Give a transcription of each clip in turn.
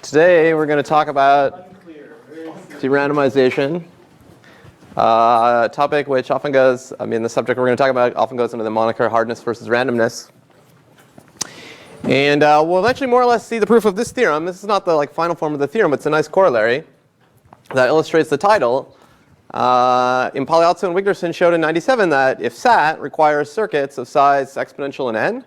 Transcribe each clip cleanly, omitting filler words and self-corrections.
Today we're going to talk about de-randomization, a topic which often goes, the subject we're going to talk about often goes under the moniker hardness versus randomness. And we'll eventually more or less see the proof of this theorem. This is not the final form of the theorem, it's a nice corollary that illustrates the title. Impagliazzo and Wigderson showed in 97 that if SAT requires circuits of size exponential in n,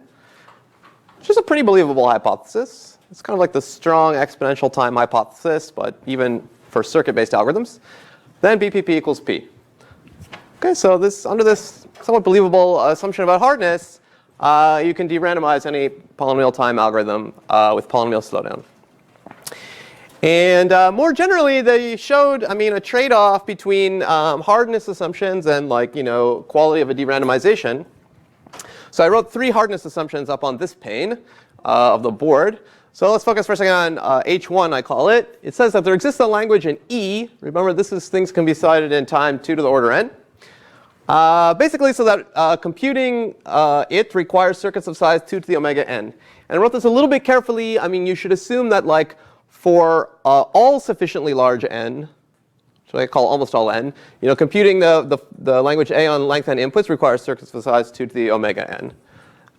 which is a pretty believable hypothesis. It's kind of like the strong exponential time hypothesis, but even for circuit-based algorithms, then BPP equals P. Okay, so under this somewhat believable assumption about hardness, you can de-randomize any polynomial time algorithm with polynomial slowdown. And more generally, they showed, a trade-off between hardness assumptions and quality of a de-randomization. So I wrote 3 hardness assumptions up on this pane of the board. So let's focus for a second on H1, I call it. It says that there exists a language in E. Remember, this is things can be cited in time 2 to the order n. Basically, so that computing it requires circuits of size 2 to the omega n. And I wrote this a little bit carefully. You should assume that for all sufficiently large n, which I call almost all n, computing the language A on length n inputs requires circuits of size 2 to the omega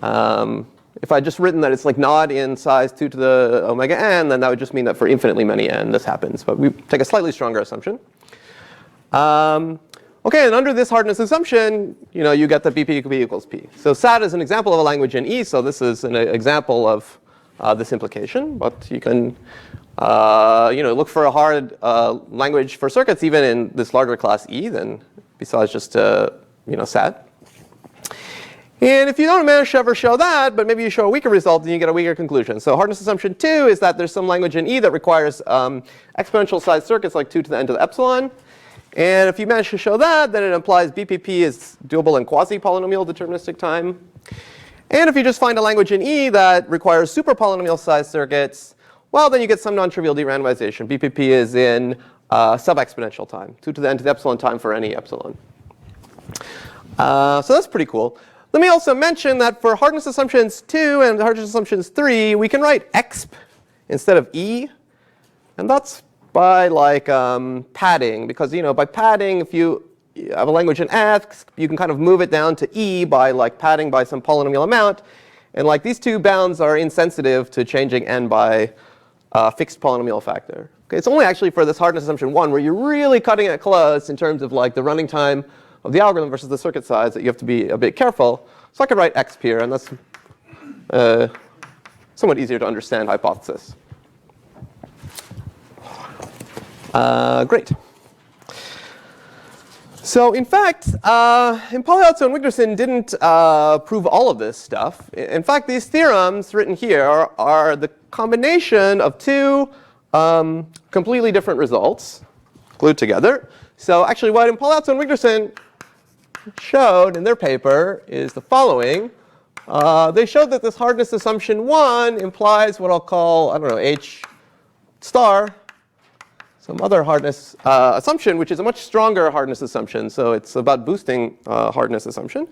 n. If I just written that it's not in size 2 to the omega n, then that would just mean that for infinitely many n this happens. But we take a slightly stronger assumption. Okay, and under this hardness assumption, you get that BPP equals P. So SAT is an example of a language in E, so this is an example of this implication. But you can look for a hard language for circuits even in this larger class E than besides just SAT. And if you don't manage to ever show that, but maybe you show a weaker result, then you get a weaker conclusion. So hardness assumption 2 is that there's some language in E that requires exponential sized circuits like 2 to the n to the epsilon. And if you manage to show that, then it implies BPP is doable in quasi-polynomial deterministic time. And if you just find a language in E that requires super polynomial sized circuits, well, then you get some non-trivial de-randomization. BPP is in sub-exponential time, 2 to the n to the epsilon time for any epsilon. So that's pretty cool. Let me also mention that for hardness assumptions 2 and hardness assumptions 3, we can write exp instead of E. And that's by padding. Because by padding, if you have a language in X, you can kind of move it down to E by padding by some polynomial amount. And these two bounds are insensitive to changing n by a fixed polynomial factor. Okay, it's only actually for this hardness assumption 1 where you're really cutting it close in terms of the running time of the algorithm versus the circuit size that you have to be a bit careful. So I could write exp here, and that's somewhat easier to understand hypothesis. Great. So in fact, Impagliazzo and Wigderson didn't prove all of this stuff. In fact, these theorems written here are the combination of 2 completely different results glued together. So actually what Impagliazzo and Wigderson showed in their paper is the following. They showed that this hardness assumption 1 implies what I'll call, H star, some other hardness assumption, which is a much stronger hardness assumption. So it's about boosting hardness assumption.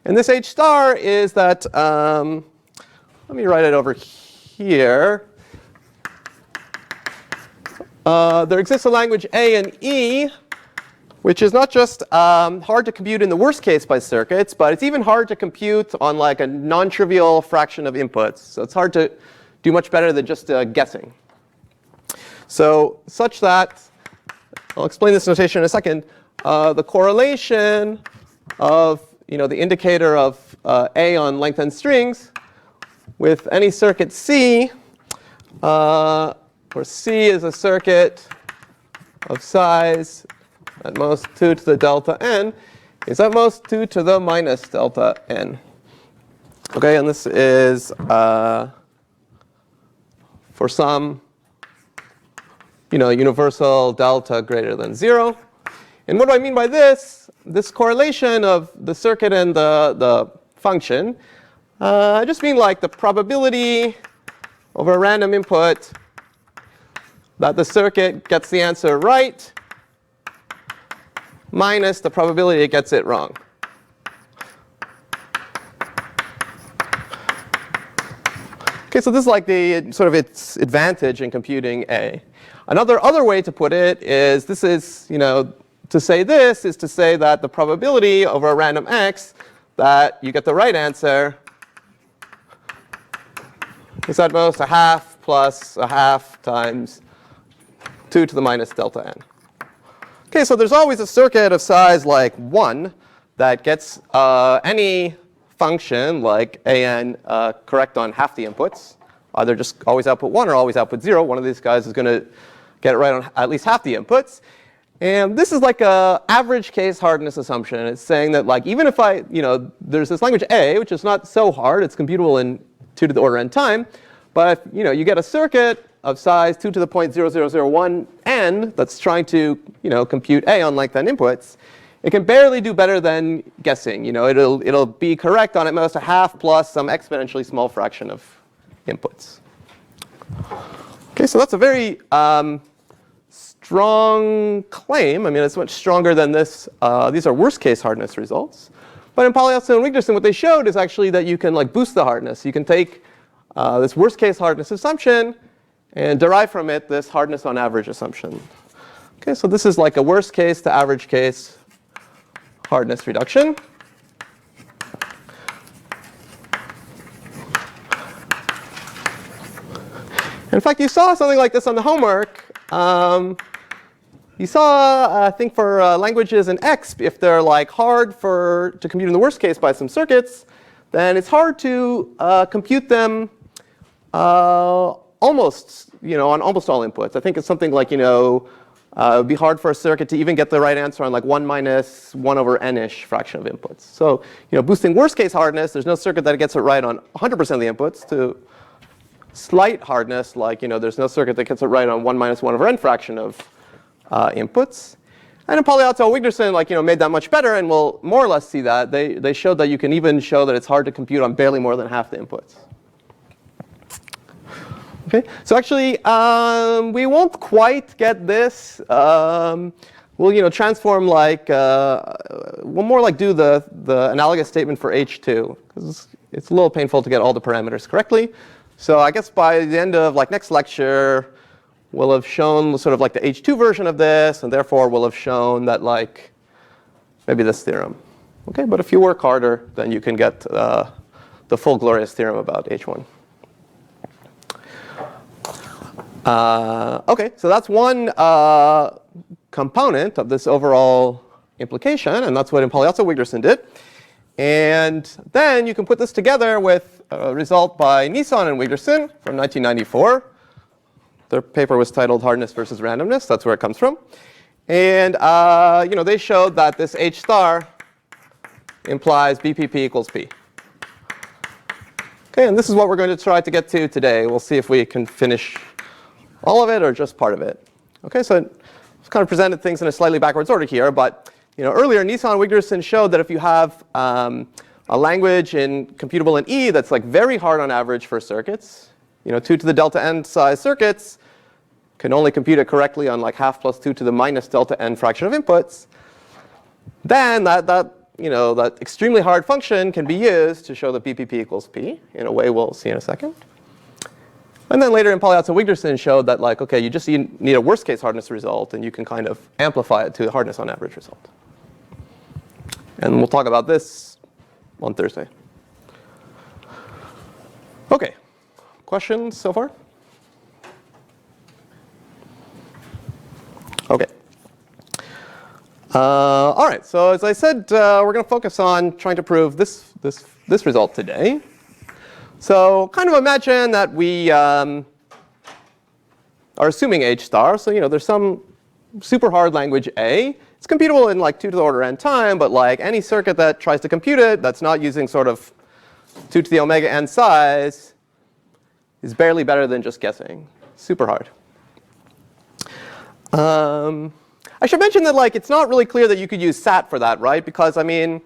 And this H star is that, let me write it over here. There exists a language A and E, which is not just hard to compute in the worst case by circuits, but it's even hard to compute on a non-trivial fraction of inputs. So it's hard to do much better than just guessing. So such that, I'll explain this notation in a second, the correlation of the indicator of A on length n strings with any circuit C, where C is a circuit of size at most 2 to the delta n, is at most 2 to the minus delta n. Okay, and this is for some universal delta greater than 0. And what do I mean by this? This correlation of the circuit and the function, I just mean the probability over a random input that the circuit gets the answer right minus the probability it gets it wrong. Okay, so this is like the sort of its advantage in computing A. Other way to put it is this is, to say this is to say that the probability over a random x that you get the right answer is at most a half plus a half times 2 to the minus delta n. Okay, so there's always a circuit of size like 1 that gets any function like an correct on half the inputs. Either just always output 1 or always output 0. One of these guys is going to get it right on at least half the inputs. And this is like a average case hardness assumption. It's saying that like even if there's this language A, which is not so hard. It's computable in 2 to the order n time. But if you get a circuit of size 2 to the 0.0001 n that's trying to compute A on length n inputs, it can barely do better than guessing. It'll be correct on at most a half plus some exponentially small fraction of inputs. Okay, so that's a very strong claim. I mean, it's much stronger than this. These are worst case hardness results. But in Polyelson and Wigderson, what they showed is actually that you can like boost the hardness. You can take this worst case hardness assumption and derive from it this hardness on average assumption. Okay, so this is like a worst case to average case hardness reduction. In fact, you saw something like this on the homework. You saw, I think, for languages in X, if they're like hard to compute in the worst case by some circuits, then it's hard to compute them almost, on almost all inputs. I think it's something like, it would be hard for a circuit to even get the right answer on like 1 minus 1 over n-ish fraction of inputs. So, boosting worst case hardness, there's no circuit that gets it right on 100% of the inputs. To slight hardness, like, there's no circuit that gets it right on 1 minus 1 over n fraction of inputs. And in Polyelson and Wigderson, made that much better, and we'll more or less see that. They showed that you can even show that it's hard to compute on barely more than half the inputs. Okay, so actually, we won't quite get this. We'll, transform like, we'll more like do the analogous statement for H2, because it's a little painful to get all the parameters correctly. So I guess by the end of like next lecture, we'll have shown sort of like the H2 version of this, and therefore we'll have shown that like maybe this theorem. Okay, but if you work harder, then you can get the full glorious theorem about H1. Okay, so that's one component of this overall implication, and that's what in Polyelson Wigderson did. And then you can put this together with a result by Nissan and Wigderson from 1994. Their paper was titled Hardness versus Randomness. That's where it comes from. And they showed that this H star implies BPP equals P. Okay, and this is what we're going to try to get to today. We'll see if we can finish all of it or just part of it. Okay, so I've kind of presented things in a slightly backwards order here, but earlier Nissan and Wigderson showed that if you have a language computable in E that's like very hard on average for circuits, 2 to the delta n size circuits can only compute it correctly on like half plus 2 to the minus delta n fraction of inputs, then that extremely hard function can be used to show that BPP equals P in a way we'll see in a second. And then later in Polyelson and Wigderson showed that like, okay, you just need a worst case hardness result, and you can kind of amplify it to the hardness on average result. And we'll talk about this on Thursday. Okay, questions so far? Okay. All right, so as I said, we're going to focus on trying to prove this result today. So kind of imagine that we are assuming H star. So there's some super hard language A. It's computable in like 2 to the order n time, but like any circuit that tries to compute it that's not using sort of 2 to the omega n size is barely better than just guessing. Super hard. I should mention that like it's not really clear that you could use SAT for that, right? Because I mean,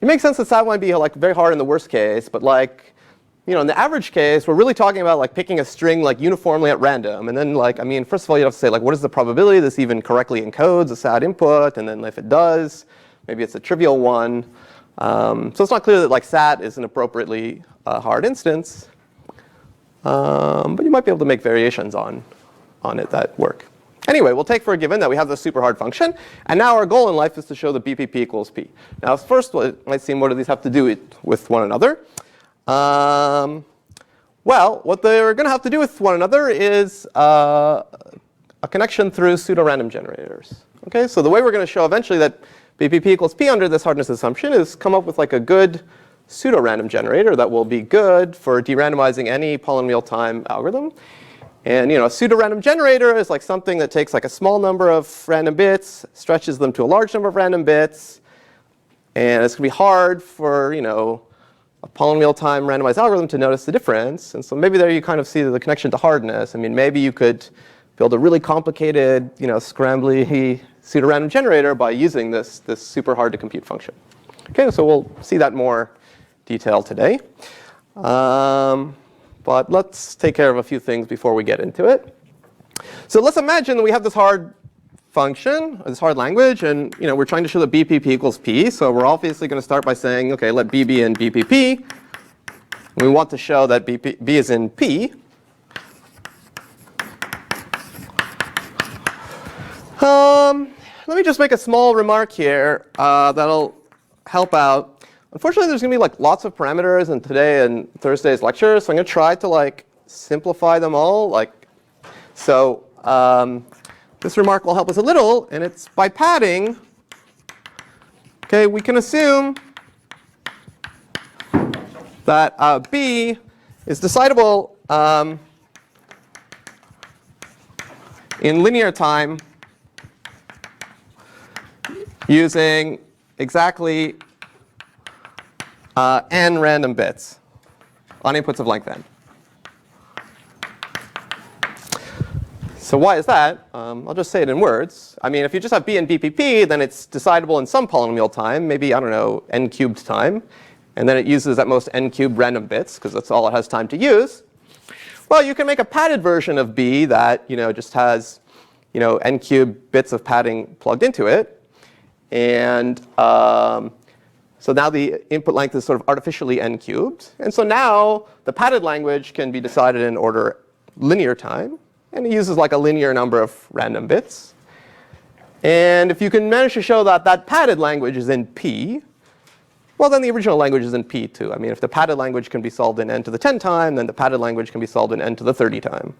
it makes sense that SAT might be like very hard in the worst case, but like, in the average case, we're really talking about like picking a string like uniformly at random. And then like, first of all, you have to say like, what is the probability this even correctly encodes a SAT input? And then if it does, maybe it's a trivial one. So it's not clear that like SAT is an appropriately a hard instance. But you might be able to make variations on it that work. Anyway, we'll take for a given that we have this super hard function. And now our goal in life is to show that BPP equals P. Now, first, it might seem, what do these have to do with one another? Well, what they're going to have to do with one another is a connection through pseudo-random generators. Okay, so the way we're going to show eventually that BPP equals P under this hardness assumption is come up with like a good pseudo-random generator that will be good for de-randomizing any polynomial time algorithm. And a pseudo-random generator is like something that takes like a small number of random bits, stretches them to a large number of random bits, and it's going to be hard for a polynomial time randomized algorithm to notice the difference. And so maybe there you kind of see the connection to hardness. I mean, maybe you could build a really complicated, scrambly pseudo-random generator by using this super hard to compute function. Okay, so we'll see that more detail today. But let's take care of a few things before we get into it. So let's imagine that we have this hard function, this hard language, and we're trying to show that BPP equals P. So we're obviously going to start by saying, OK, let B be in BPP. We want to show that B is in P. Let me just make a small remark here that'll help out. Unfortunately, there's going to be like lots of parameters in today and Thursday's lecture, so I'm going to try to simplify them all. This remark will help us a little, and it's by padding. Okay, we can assume that B is decidable in linear time using exactly n random bits on inputs of length n. So why is that? I'll just say it in words. I mean, if you just have B in BPP, then it's decidable in some polynomial time, maybe, I don't know, n cubed time. And then it uses at most n cubed random bits, because that's all it has time to use. Well, you can make a padded version of B that just has n cubed bits of padding plugged into it. And so now the input length is sort of artificially n cubed. And so now the padded language can be decided in order linear time. And it uses like a linear number of random bits. And if you can manage to show that that padded language is in P, well, then the original language is in P too. I mean, if the padded language can be solved in n to the 10 time, then the padded language can be solved in n to the 30 time.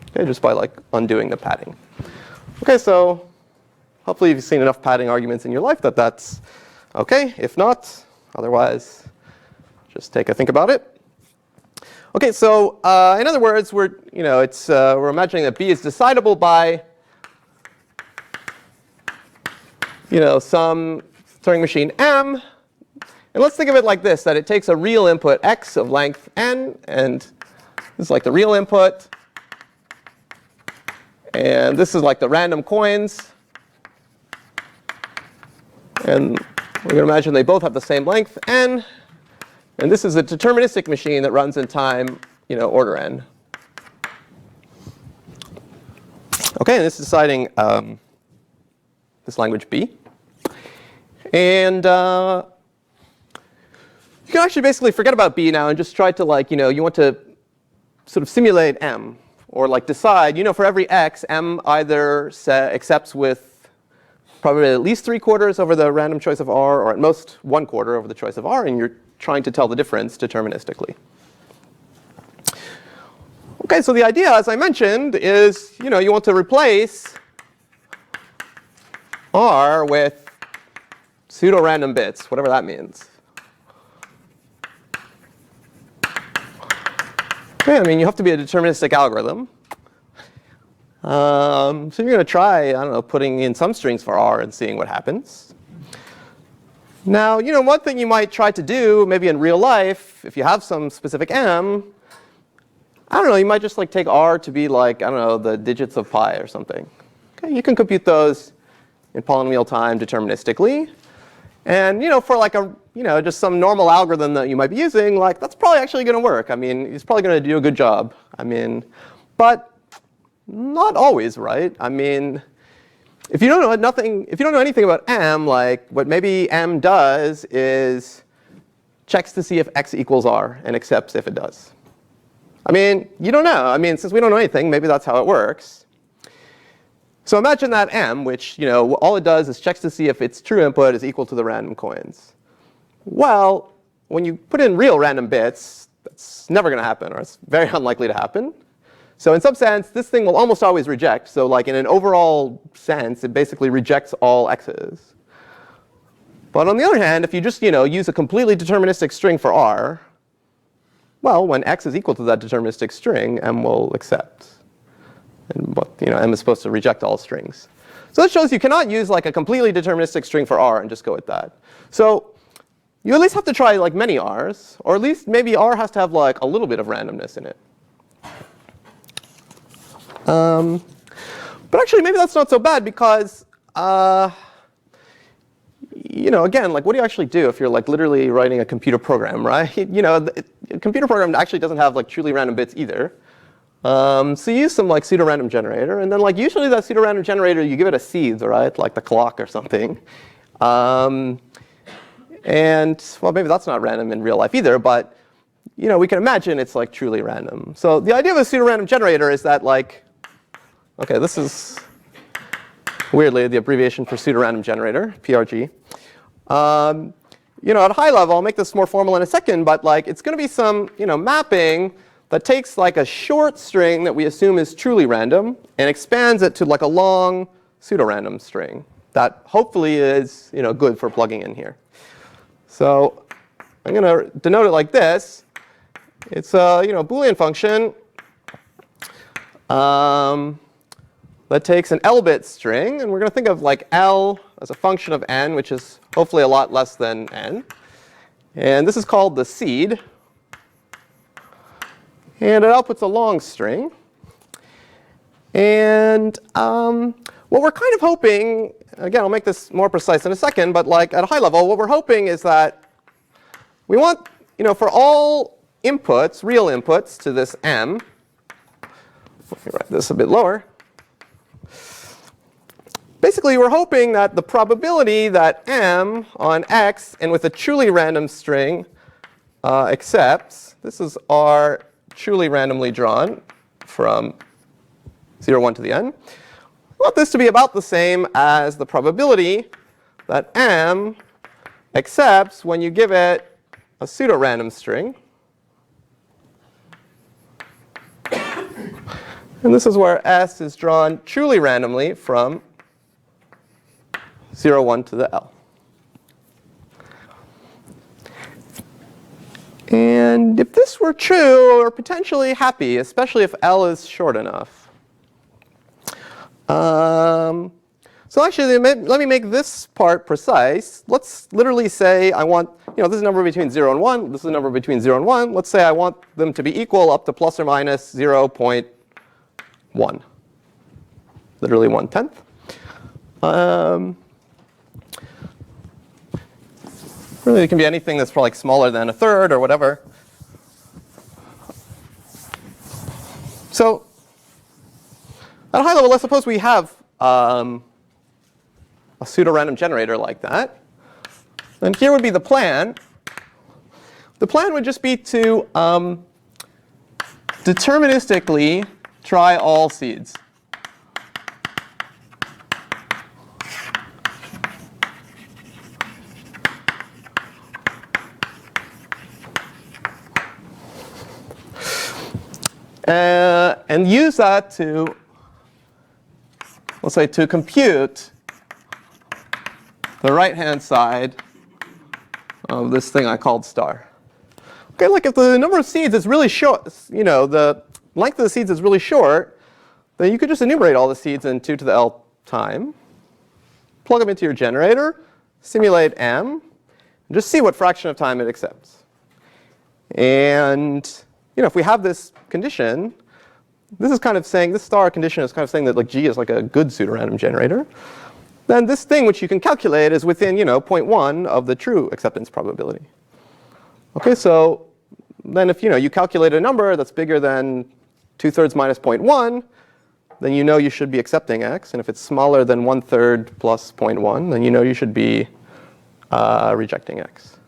Okay, just by undoing the padding. Okay, so hopefully you've seen enough padding arguments in your life that that's OK. If not, otherwise, just take a think about it. OK, so in other words, we're imagining that B is decidable by some Turing machine M. And let's think of it like this, that it takes a real input x of length n, and this is like the real input. And this is like the random coins. And we're going to imagine they both have the same length n. And this is a deterministic machine that runs in time, order n. OK, and this is deciding this language B. And you can actually basically forget about B now and just try to you want to sort of simulate M, or decide, for every x, M either accepts with probably at least 3/4 over the random choice of R, or at most 1/4 over the choice of R, and you're trying to tell the difference deterministically. OK, so the idea, as I mentioned, is you want to replace R with pseudo-random bits, whatever that means. OK, I mean, you have to be a deterministic algorithm. So you're going to try, I don't know, putting in some strings for R and seeing what happens. Now, one thing you might try to do, maybe in real life, if you have some specific M, I don't know, you might just take R to be I don't know, the digits of pi or something. Okay, you can compute those in polynomial time deterministically. And for just some normal algorithm that you might be using, that's probably actually going to work. I mean, it's probably going to do a good job. I mean, but not always, right? I mean, if you don't know anything about M, what maybe M does is checks to see if x equals r and accepts if it does. I mean, you don't know. I mean, since we don't know anything, maybe that's how it works. So imagine that m, which all it does is checks to see if its true input is equal to the random coins. Well, when you put in real random bits, that's never going to happen, or it's very unlikely to happen. So in some sense, this thing will almost always reject. So like in an overall sense, it basically rejects all x's. But on the other hand, if you just use a completely deterministic string for r, well, when x is equal to that deterministic string, m will accept. And m is supposed to reject all strings. So this shows you cannot use like a completely deterministic string for r and just go with that. So you at least have to try like many r's, or at least maybe r has to have like a little bit of randomness in it. But actually, maybe that's not so bad because, again, like what do you actually do if you're like literally writing a computer program, right? A computer program actually doesn't have like truly random bits either. So you use some like pseudo-random generator, and then like usually that pseudo-random generator, you give it a seed, right? Like the clock or something. And well, maybe that's not random in real life either, but we can imagine it's like truly random. So the idea of a pseudo-random generator is that like, okay, this is weirdly the abbreviation for pseudo-random generator, PRG. At a high level, I'll make this more formal in a second, but like it's going to be some mapping that takes like a short string that we assume is truly random and expands it to like a long pseudo-random string that hopefully is good for plugging in here. So I'm going to denote it like this. It's a Boolean function that takes an L-bit string, and we're going to think of like L as a function of n, which is hopefully a lot less than n. And this is called the seed. And it outputs a long string. And what we're kind of hoping, again, I'll make this more precise in a second, but like at a high level, what we're hoping is that we want, for all inputs, real inputs to this m, let me write this a bit lower. Basically, we're hoping that the probability that m on x and with a truly random string accepts, this is r truly randomly drawn from 0, 1 to the n. We want this to be about the same as the probability that m accepts when you give it a pseudo-random string. And this is where s is drawn truly randomly from 0, 1 to the L. And if this were true, we're potentially happy, especially if L is short enough. So actually, let me make this part precise. Let's literally say I want, this is a number between 0 and 1. This is a number between 0 and 1. Let's say I want them to be equal up to plus or minus 0.1. Literally 1/10. Really, it can be anything that's like smaller than a third or whatever. So at a high level, let's suppose we have a pseudo-random generator like that. And here would be the plan. The plan would just be to deterministically try all seeds. And use that to, let's say, to compute the right-hand side of this thing I called star. Okay, like if the number of seeds is really short, the length of the seeds is really short, then you could just enumerate all the seeds in 2 to the L time, plug them into your generator, simulate m, and just see what fraction of time it accepts. And if we have this condition, this is kind of saying, this star condition is kind of saying that like G is like a good pseudo-random generator. Then this thing which you can calculate is within 0.1 of the true acceptance probability. Okay, so then if you calculate a number that's bigger than 2/3 minus 0.1, then you should be accepting x. And if it's smaller than 1/3 plus 0.1, then you should be rejecting x.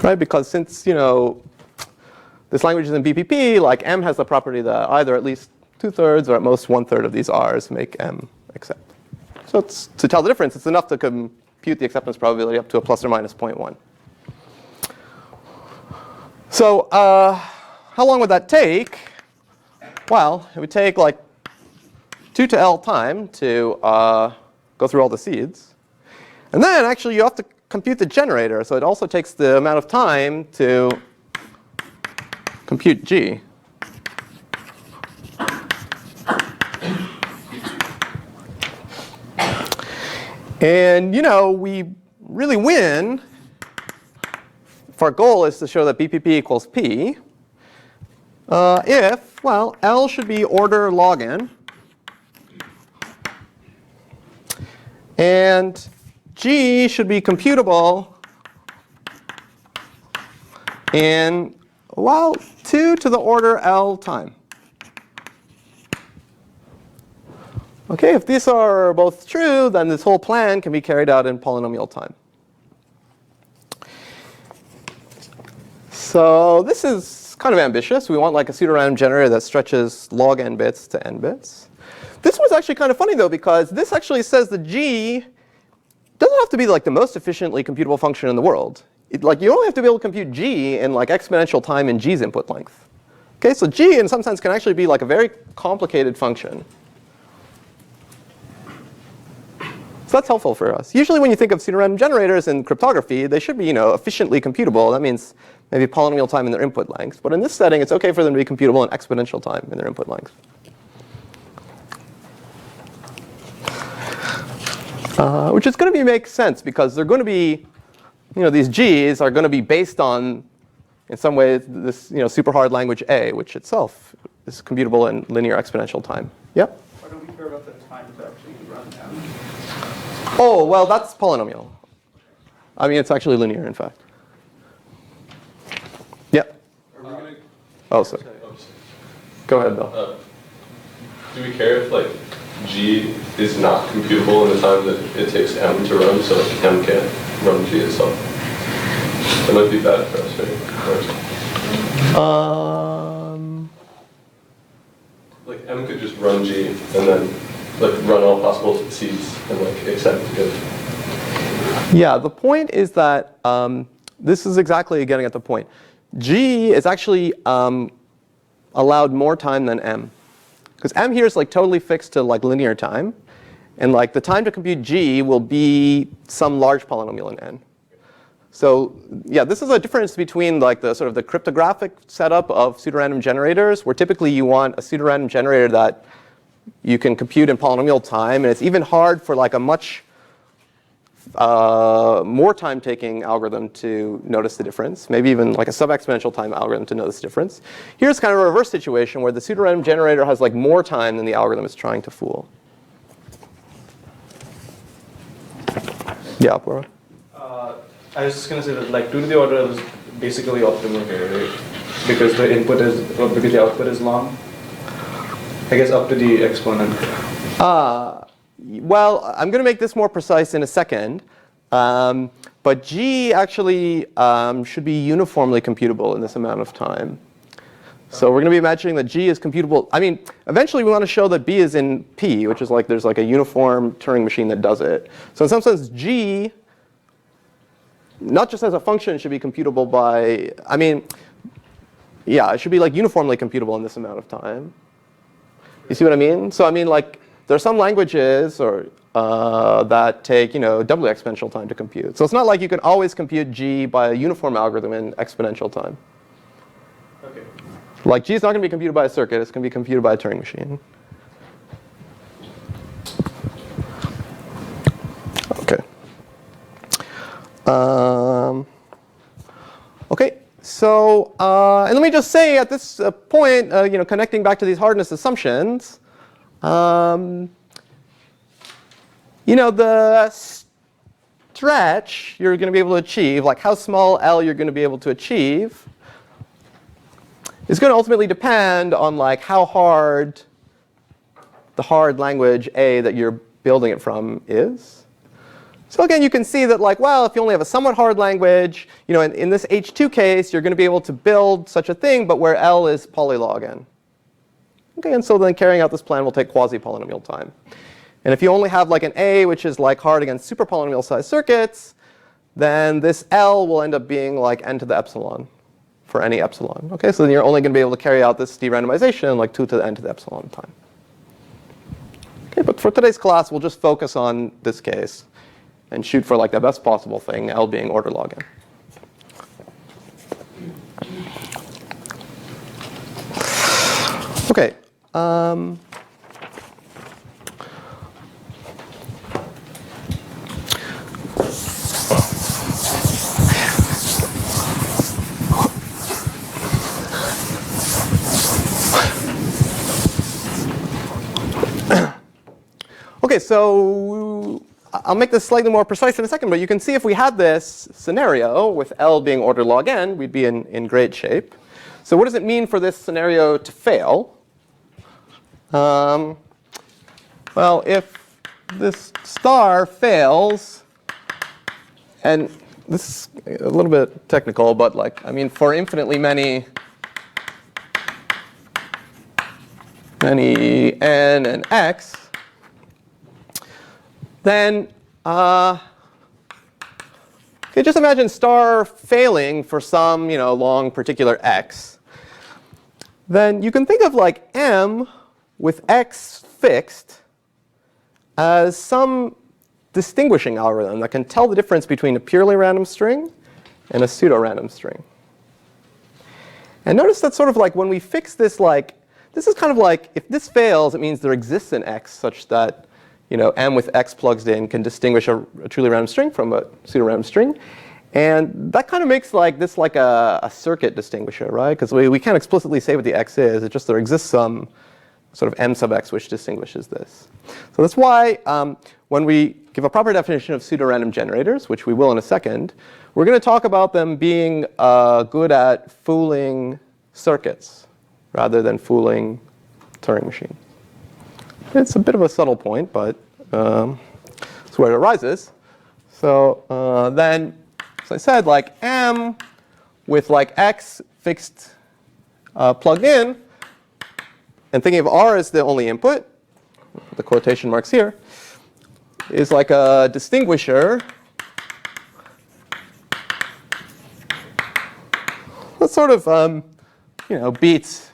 right? Because since, this language is in BPP, like M has the property that either at least 2/3 or at most 1/3 of these R's make M accept. So to tell the difference, it's enough to compute the acceptance probability up to a plus or minus 0.1. So how long would that take? Well, it would take like 2 to L time to go through all the seeds. And then actually you have to compute the generator. So it also takes the amount of time to compute G. And we really win if our goal is to show that BPP equals P if, well, L should be order log n. And G should be computable in, well, 2 to the order L time. Okay, if these are both true, then this whole plan can be carried out in polynomial time. So this is kind of ambitious. We want like a pseudo-random generator that stretches log n bits to n bits. This was actually kind of funny though, because this actually says that G doesn't have to be like the most efficiently computable function in the world. Like you only have to be able to compute G in like exponential time in G's input length. Okay, so G in some sense can actually be like a very complicated function. So that's helpful for us. Usually when you think of pseudo-random generators in cryptography, they should be efficiently computable. That means maybe polynomial time in their input length. But in this setting, it's OK for them to be computable in exponential time in their input length. Which is going to make sense because they're going to be, these G's are going to be based on, in some ways, this super hard language A, which itself is computable in linear exponential time. Yep? Why don't we care about the time to actually run M? Oh, well, that's polynomial. I mean, it's actually linear, in fact. Yep. Oh, sorry. Go ahead, Bill. Do we care if like G is not computable in the time that it takes M to run, so like M can't run G itself? That might be bad for us, right? Like M could just run G and then like run all possible seeds and like accept it. Yeah, the point is that this is exactly getting at the point. G is actually allowed more time than M. Because M here is like totally fixed to like linear time. And like the time to compute G will be some large polynomial in N. So yeah, this is a difference between like the sort of the cryptographic setup of pseudo-random generators, where typically you want a pseudo-random generator that you can compute in polynomial time. And it's even hard for like a much more time-taking algorithm to notice the difference, maybe even like a sub-exponential time algorithm to notice the difference. Here's kind of a reverse situation where the pseudo-random generator has like more time than the algorithm is trying to fool. Yeah, Barak? I was just going to say that like 2 to the order is basically optimal here, right? Because the input is, or because the output is long. I guess up to the exponent. Well, I'm going to make this more precise in a second. But G actually should be uniformly computable in this amount of time. So we're going to be imagining that G is computable. I mean, eventually we want to show that B is in P, which is like there's like a uniform Turing machine that does it. So in some sense, G, not just as a function, should be computable by, I mean, yeah, it should be like uniformly computable in this amount of time. You see what I mean? So I mean, like, there are some languages that take, doubly exponential time to compute. So it's not like you can always compute G by a uniform algorithm in exponential time. Okay. Like G is not going to be computed by a circuit. It's going to be computed by a Turing machine. Okay. Okay. So and let me just say at this point, connecting back to these hardness assumptions, the stretch you're going to be able to achieve, like how small L you're going to be able to achieve, is going to ultimately depend on like how hard the hard language A that you're building it from is. So again, you can see that, like, well, if you only have a somewhat hard language, you know, in this H2 case, you're going to be able to build such a thing, but where L is polylog n. Okay, and so then carrying out this plan will take quasi-polynomial time. And if you only have like an A, which is like hard against super polynomial sized circuits, then this L will end up being like n to the epsilon for any epsilon. Okay, so then you're only going to be able to carry out this de-randomization like 2 to the n to the epsilon time. Okay, but for today's class, we'll just focus on this case and shoot for like the best possible thing, L being order log n. Okay. Okay, so I'll make this slightly more precise in a second, but you can see if we had this scenario with L being order log n, we'd be in great shape. So what does it mean for this scenario to fail? Well, if this star fails, and this is a little bit technical, but like, I mean, for infinitely many n and x, then okay, just imagine star failing for some, you know, long particular x. Then you can think of like M with x fixed as some distinguishing algorithm that can tell the difference between a purely random string and a pseudo-random string. And notice that sort of like when we fix this, like, this is kind of like if this fails, it means there exists an x such that, you know, M with x plugged in can distinguish a truly random string from a pseudo-random string. And that kind of makes like this like a circuit distinguisher, right? Because we can't explicitly say what the x is. It's just there exists some sort of M sub x which distinguishes this. So that's why when we give a proper definition of pseudo-random generators, which we will in a second, we're going to talk about them being good at fooling circuits rather than fooling Turing machines. It's a bit of a subtle point, but that's where it arises. So then, as I said, like M with like x fixed plugged in, and thinking of R as the only input, the quotation marks here, is like a distinguisher that sort of you know, beats,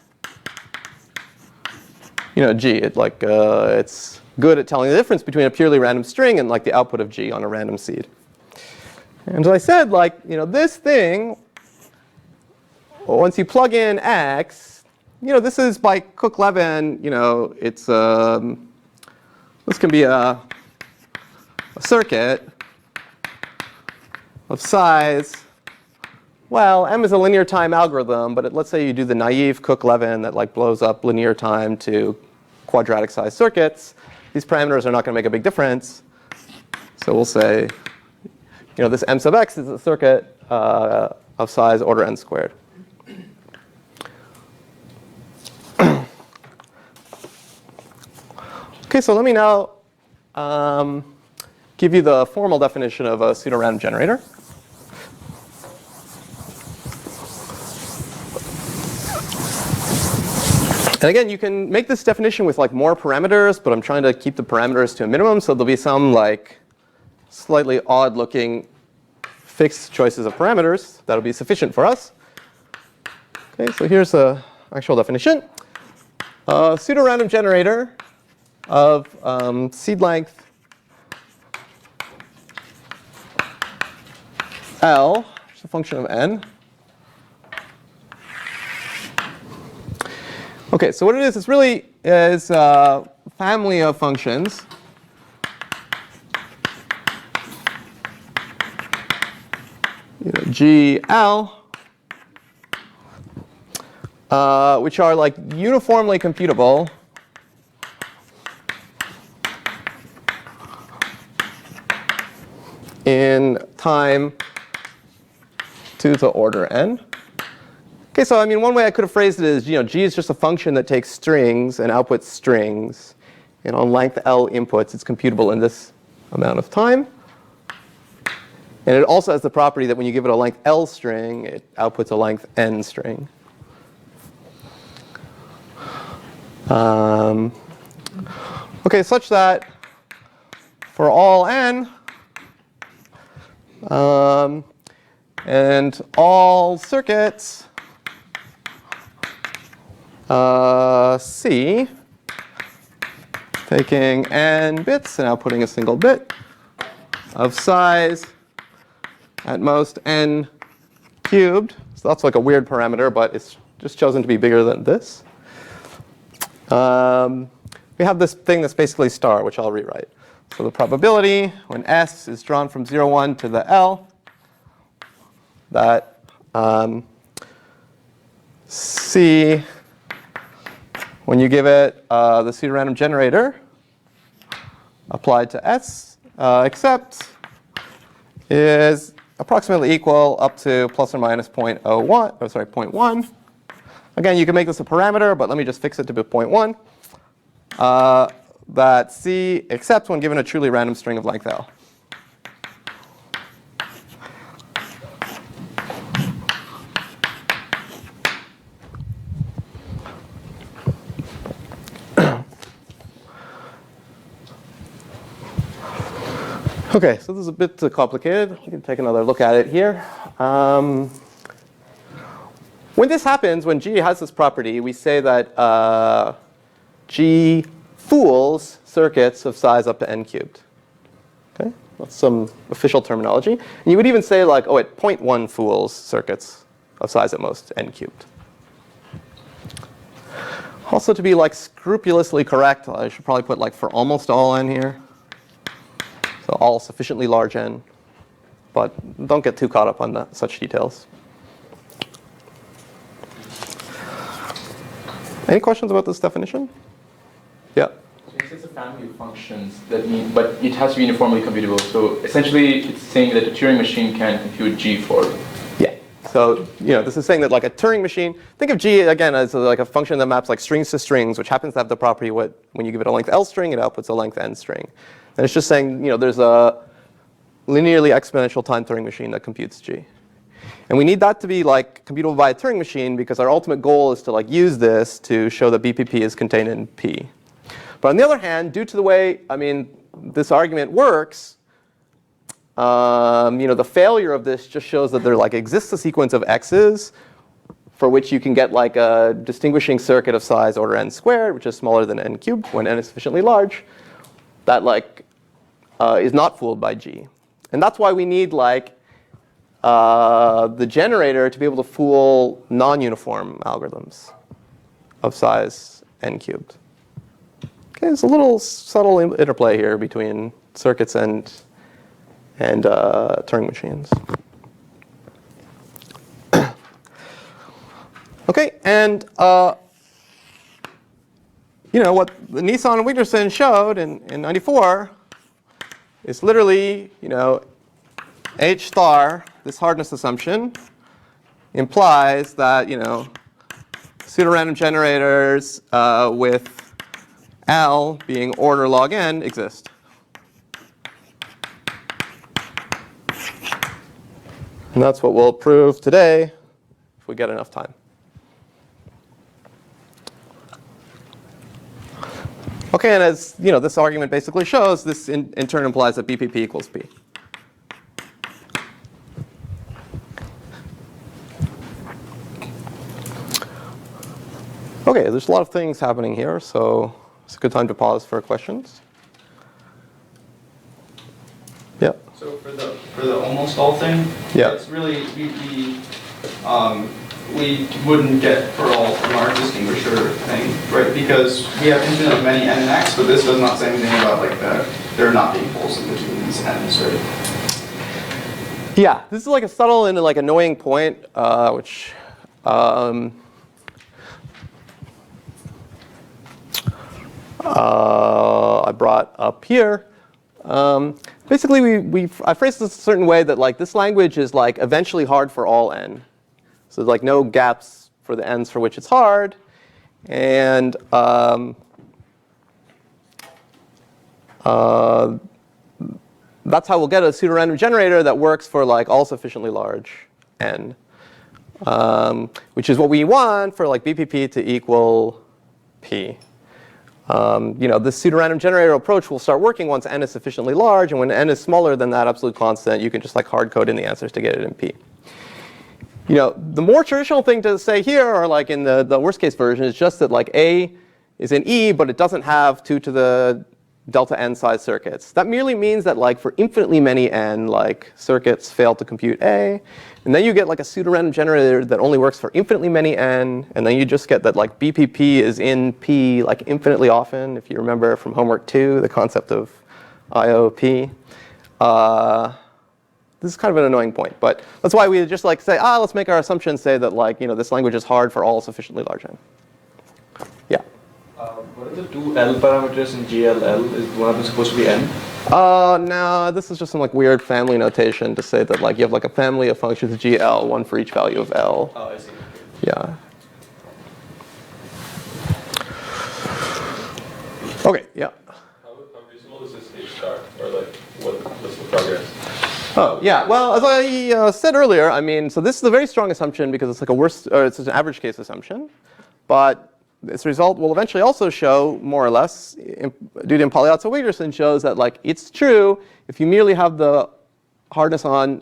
you know, G. It like it's good at telling the difference between a purely random string and like the output of G on a random seed. And as I said, like, you know, this thing, once you plug in x, you know, this is by Cook-Levin, you know, it's this can be a circuit of size. Well, M is a linear time algorithm, but let's say you do the naive Cook-Levin that like blows up linear time to quadratic size circuits. These parameters are not going to make a big difference. So we'll say, you know, this M sub x is a circuit of size order n squared. Okay, so let me now give you the formal definition of a pseudo-random generator. And again, you can make this definition with like more parameters, but I'm trying to keep the parameters to a minimum, so there'll be some like slightly odd-looking fixed choices of parameters that'll be sufficient for us. Okay, so here's the actual definition. A pseudo-random generator of seed length L, which is a function of n. Okay, so what it is really is a family of functions GL, which are like uniformly computable in time 2 to the order n. Okay, so I mean, one way I could have phrased it is, you know, G is just a function that takes strings and outputs strings, and on length L inputs, it's computable in this amount of time. And it also has the property that when you give it a length L string, it outputs a length N string. Okay, such that for all N, and all circuits C, taking N bits and outputting a single bit of size at most N cubed. So that's like a weird parameter, but it's just chosen to be bigger than this. We have this thing that's basically star, which I'll rewrite. So the probability when S is drawn from 0, 1 to the L, that C, when you give it the pseudo-random generator applied to S, except is approximately equal up to plus or minus 0.1. Again, you can make this a parameter, but let me just fix it to be 0.1. That C accepts when given a truly random string of length L. Okay, so this is a bit complicated. We can take another look at it here. When this happens, when G has this property, we say that G fools circuits of size up to N cubed. Okay, that's some official terminology. And you would even say like, oh, it 0.1 fools circuits of size at most N cubed. Also, to be like scrupulously correct, I should probably put like for almost all N here. So all sufficiently large N, but don't get too caught up on such details. Any questions about this definition? Yeah. So it's a family of functions that mean, but it has to be uniformly computable. So essentially, it's saying that a Turing machine can compute G for. Yeah. So this is saying that like a Turing machine. Think of G again as like a function that maps like strings to strings, which happens to have the property when you give it a length L string, it outputs a length N string. And it's just saying there's a linearly exponential time Turing machine that computes G. And we need that to be like computable by a Turing machine because our ultimate goal is to like use this to show that BPP is contained in P. But on the other hand, due to the way this argument works, the failure of this just shows that there like exists a sequence of x's for which you can get like a distinguishing circuit of size order n squared, which is smaller than n cubed when n is sufficiently large, that like is not fooled by G. And that's why we need like the generator to be able to fool non-uniform algorithms of size n cubed. Okay, there's a little subtle interplay here between circuits and Turing machines. Okay, and what Nissan and Wigderson showed in 94 is literally, H star, this hardness assumption, implies that, pseudo-random generators with L being order log n exist. And that's what we'll prove today if we get enough time. Okay, and as this argument basically shows, this in turn implies that BPP equals P. Okay, there's a lot of things happening here, so it's a good time to pause for questions. Yeah. So for the almost all thing, yeah, it's really we wouldn't get for all from our distinguisher thing, right? Because we have infinite many n and x, but this does not say anything about like there not being poles in between these n's, right? Yeah, this is like a subtle and like annoying point, which I brought up here. Basically, I phrased this a certain way that like this language is like eventually hard for all n. So there's like no gaps for the n's for which it's hard, and that's how we'll get a pseudo-random generator that works for like all sufficiently large n, which is what we want for like BPP to equal p. This pseudo-random generator approach will start working once n is sufficiently large, and when n is smaller than that absolute constant, you can just like hard code in the answers to get it in p. The more traditional thing to say here, or like in the worst case version, is just that like A is in E, but it doesn't have 2 to the delta n size circuits. That merely means that like for infinitely many n, like circuits fail to compute A, and then you get like a pseudo-random generator that only works for infinitely many n, and then you just get that like BPP is in P like infinitely often. If you remember from homework 2, the concept of IOP. This is kind of an annoying point, but that's why we just like say, let's make our assumptions say that like this language is hard for all sufficiently large n. Yeah. What are the two L parameters in GLL? Is one of them supposed to be n? No, this is just some like weird family notation to say that like you have like a family of functions GL, one for each value of L. Oh, I see. Yeah. Okay. Yeah. How reasonable is this H star, or like what's the progress? Oh, yeah. Well, as I said earlier, so this is a very strong assumption because it's like it's an average case assumption. But this result will eventually also show, more or less, due to Impalliazzo-Wigderson, shows that like it's true if you merely have the hardness on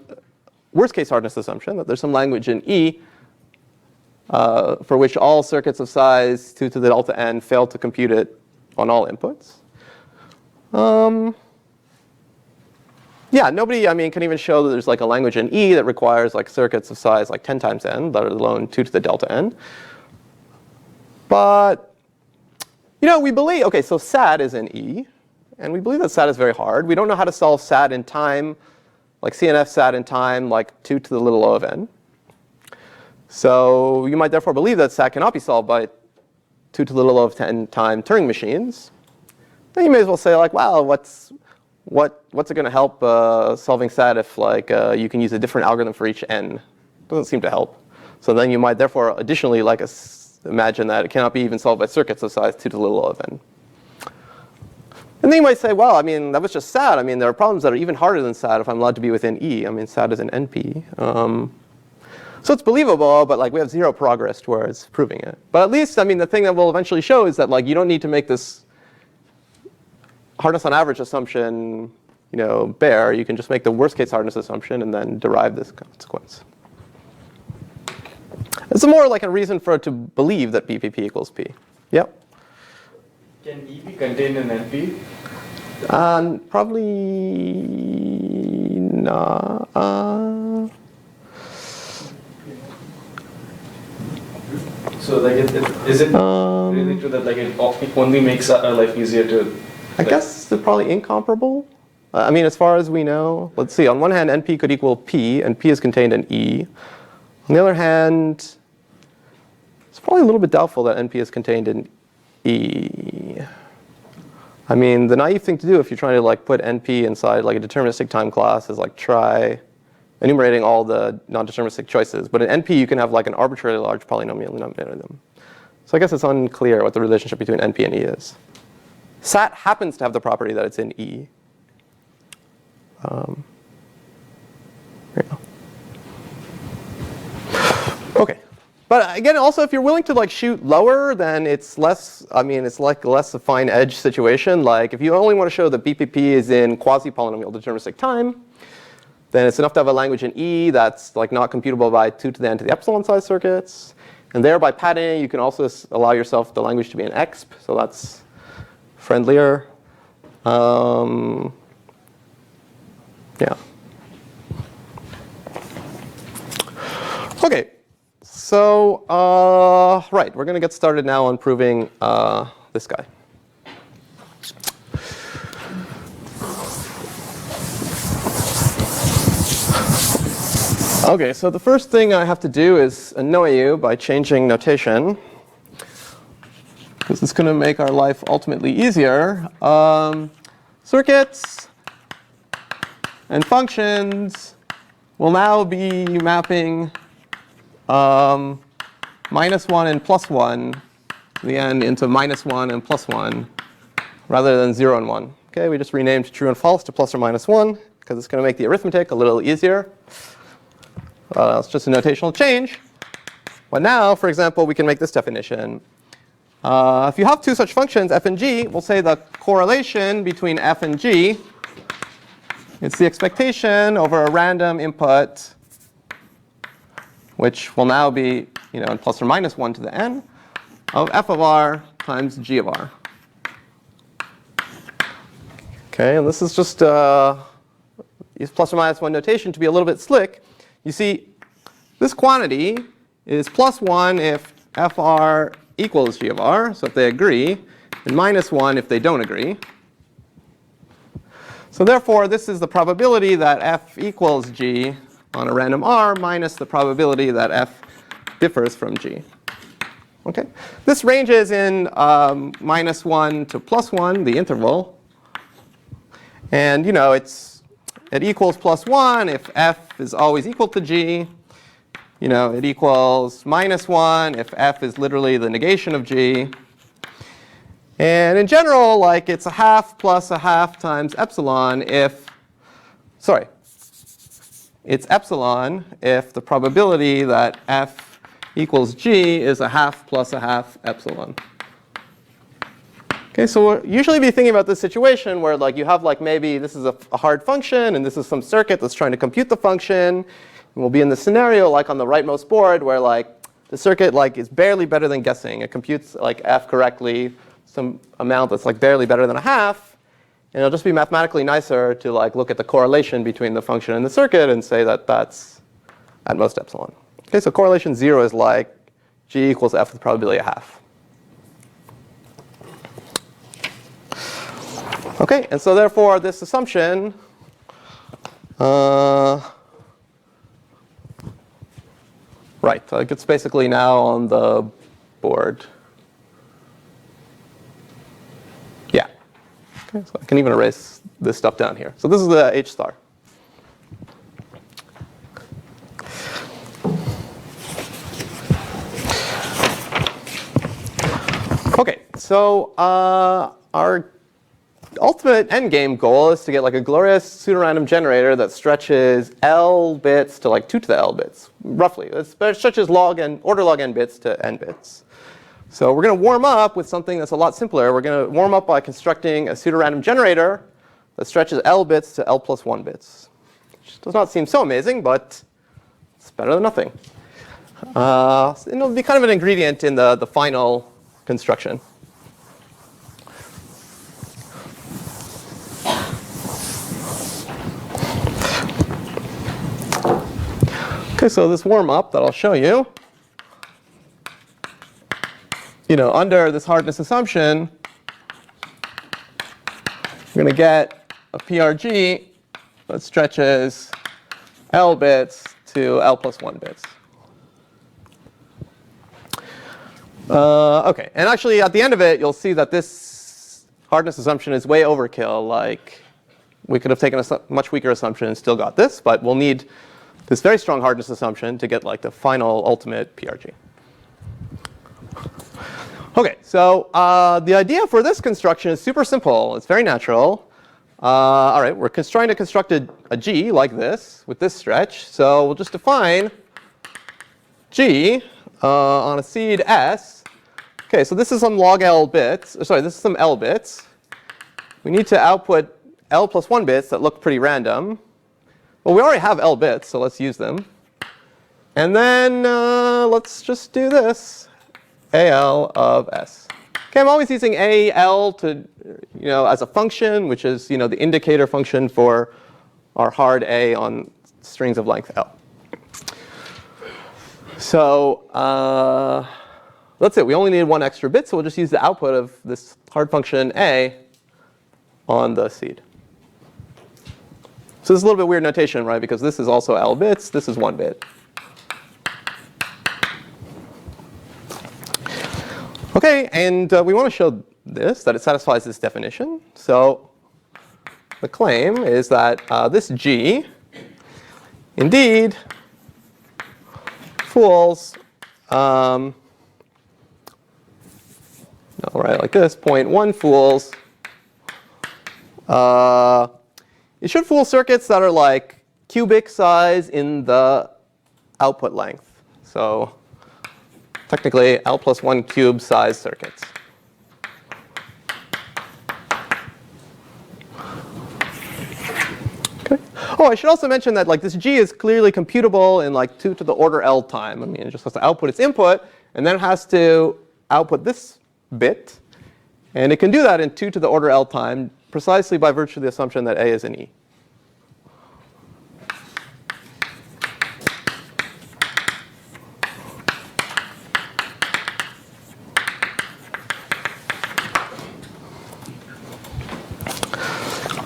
worst case hardness assumption, that there's some language in E for which all circuits of size 2 to the delta n fail to compute it on all inputs. Yeah, nobody, can even show that there's like a language in E that requires like circuits of size like 10 times n, let alone 2 to the delta n. But, we believe, okay, so SAT is in E, and we believe that SAT is very hard. We don't know how to solve SAT in time, like CNF SAT in time, like 2 to the little o of n. So you might therefore believe that SAT cannot be solved by 2 to the little o of 10 time Turing machines. Then you may as well say like, wow, what's it going to help solving SAT if like you can use a different algorithm for each n? Doesn't seem to help. So then you might therefore additionally like imagine that it cannot be even solved by circuits of size 2 to the little o of n. And then you might say, well, that was just SAT. There are problems that are even harder than SAT if I'm allowed to be within E. SAT is an NP. So it's believable, but like we have zero progress towards proving it. But at least, the thing that we'll eventually show is that like you don't need to make this hardness on average assumption, bare. You can just make the worst case hardness assumption and then derive this consequence. It's more like a reason for it to believe that BPP equals P. Yep. Can E be contained in NP? Probably not. So like, is it really true that like it only makes our life easier to? I guess they're probably incomparable. As far as we know, let's see. On one hand, NP could equal P, and P is contained in E. On the other hand, it's probably a little bit doubtful that NP is contained in E. The naive thing to do if you're trying to like put NP inside like a deterministic time class is like try enumerating all the non-deterministic choices. But in NP, you can have like an arbitrarily large polynomial denominator in them. So I guess it's unclear what the relationship between NP and E is. SAT happens to have the property that it's in E. There you go. Okay. But again, also, if you're willing to like shoot lower, then it's less, it's like less a fine edge situation. Like if you only want to show that BPP is in quasi-polynomial deterministic time, then it's enough to have a language in E that's like not computable by 2 to the n to the epsilon size circuits. And there, by padding, you can also allow yourself the language to be an exp. So that's friendlier. Yeah. Okay. So, right, we're going to get started now on proving this guy. Okay, so the first thing I have to do is annoy you by changing notation, because it's going to make our life ultimately easier. Circuits and functions will now be mapping -1 and +1 to the end into -1 and +1 rather than 0 and 1. Okay, we just renamed true and false to ± 1. because it's going to make the arithmetic a little easier. It's just a notational change. But now, for example, we can make this definition. If you have two such functions, f and g, we'll say the correlation between f and g is the expectation over a random input, which will now be in plus or minus 1 to the n of f of r times g of r. Okay, and this is just use plus or minus 1 notation to be a little bit slick. You see, this quantity is plus 1 if fr equals g of r, so if they agree, and minus 1 if they don't agree. So therefore, this is the probability that f equals g on a random r minus the probability that f differs from g. Okay, this ranges in minus 1 to plus 1, the interval. And it equals plus 1 if f is always equal to g. It equals minus 1 if f is literally the negation of g. And in general, it's a half plus a half times epsilon if, it's epsilon if the probability that f equals g is a half plus a half epsilon. Okay, so we'll usually be thinking about this situation where you have maybe this is a hard function and this is some circuit that's trying to compute the function. And we'll be in the scenario on the rightmost board where the circuit is barely better than guessing. It computes f correctly, some amount that's barely better than a half. And it'll just be mathematically nicer to look at the correlation between the function and the circuit and say that that's at most epsilon. Okay, so correlation 0 is g equals f with probability a half. Okay, and so therefore this assumption it's basically now on the board. Yeah. Okay, so I can even erase this stuff down here. So this is the h star. Okay, so our ultimate endgame goal is to get a glorious pseudo-random generator that stretches L bits to 2 to the L bits, roughly. It stretches order log n bits to n bits. So we're going to warm up with something that's a lot simpler. We're going to warm up by constructing a pseudo-random generator that stretches L bits to L plus 1 bits. Which does not seem so amazing, but it's better than nothing. It'll be kind of an ingredient in the final construction. Okay, so this warm-up that I'll show you, under this hardness assumption, we're going to get a PRG that stretches L bits to L plus 1 bits. Okay, and actually at the end of it, you'll see that this hardness assumption is way overkill. We could have taken a much weaker assumption and still got this, but we'll need this very strong hardness assumption to get the final ultimate PRG. Okay, so the idea for this construction is super simple. It's very natural. All right, we're trying to construct a G like this with this stretch. So we'll just define G on a seed S. Okay, so this is some log L bits. This is some L bits. We need to output L plus 1 bits that look pretty random. Well, we already have L bits, so let's use them. And then let's just do this, AL of S. Okay, I'm always using AL to, as a function, which is, the indicator function for our hard A on strings of length L. So that's it. We only need 1 extra bit, so we'll just use the output of this hard function A on the seed. So this is a little bit weird notation, right? Because this is also L bits. This is 1 bit. Okay, and we want to show this, that it satisfies this definition. So the claim is that this G indeed fools, I'll write it like this, 0.1 fools it should fool circuits that are like cubic size in the output length. So technically, L plus 1 cube size circuits. Okay. Oh, I should also mention that like this G is clearly computable in like 2 to the order L time. I mean, it just has to output its input, and then it has to output this bit. And it can do that in 2 to the order L time, precisely by virtue of the assumption that A is in E.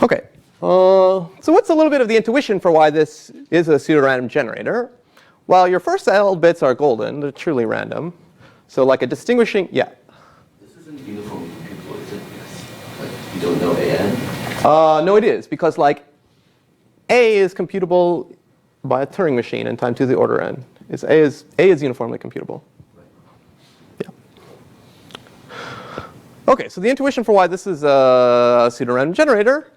OK. So what's a little bit of the intuition for why this is a pseudo-random generator? Well, your first L bits are golden. They're truly random. So like a distinguishing, yeah. This isn't uniformly computable, is it? Because like, you don't know AN? No, it is. Because like A is computable by a Turing machine in time to the order n. A is uniformly computable. Yeah. OK, so the intuition for why this is a pseudo-random generator.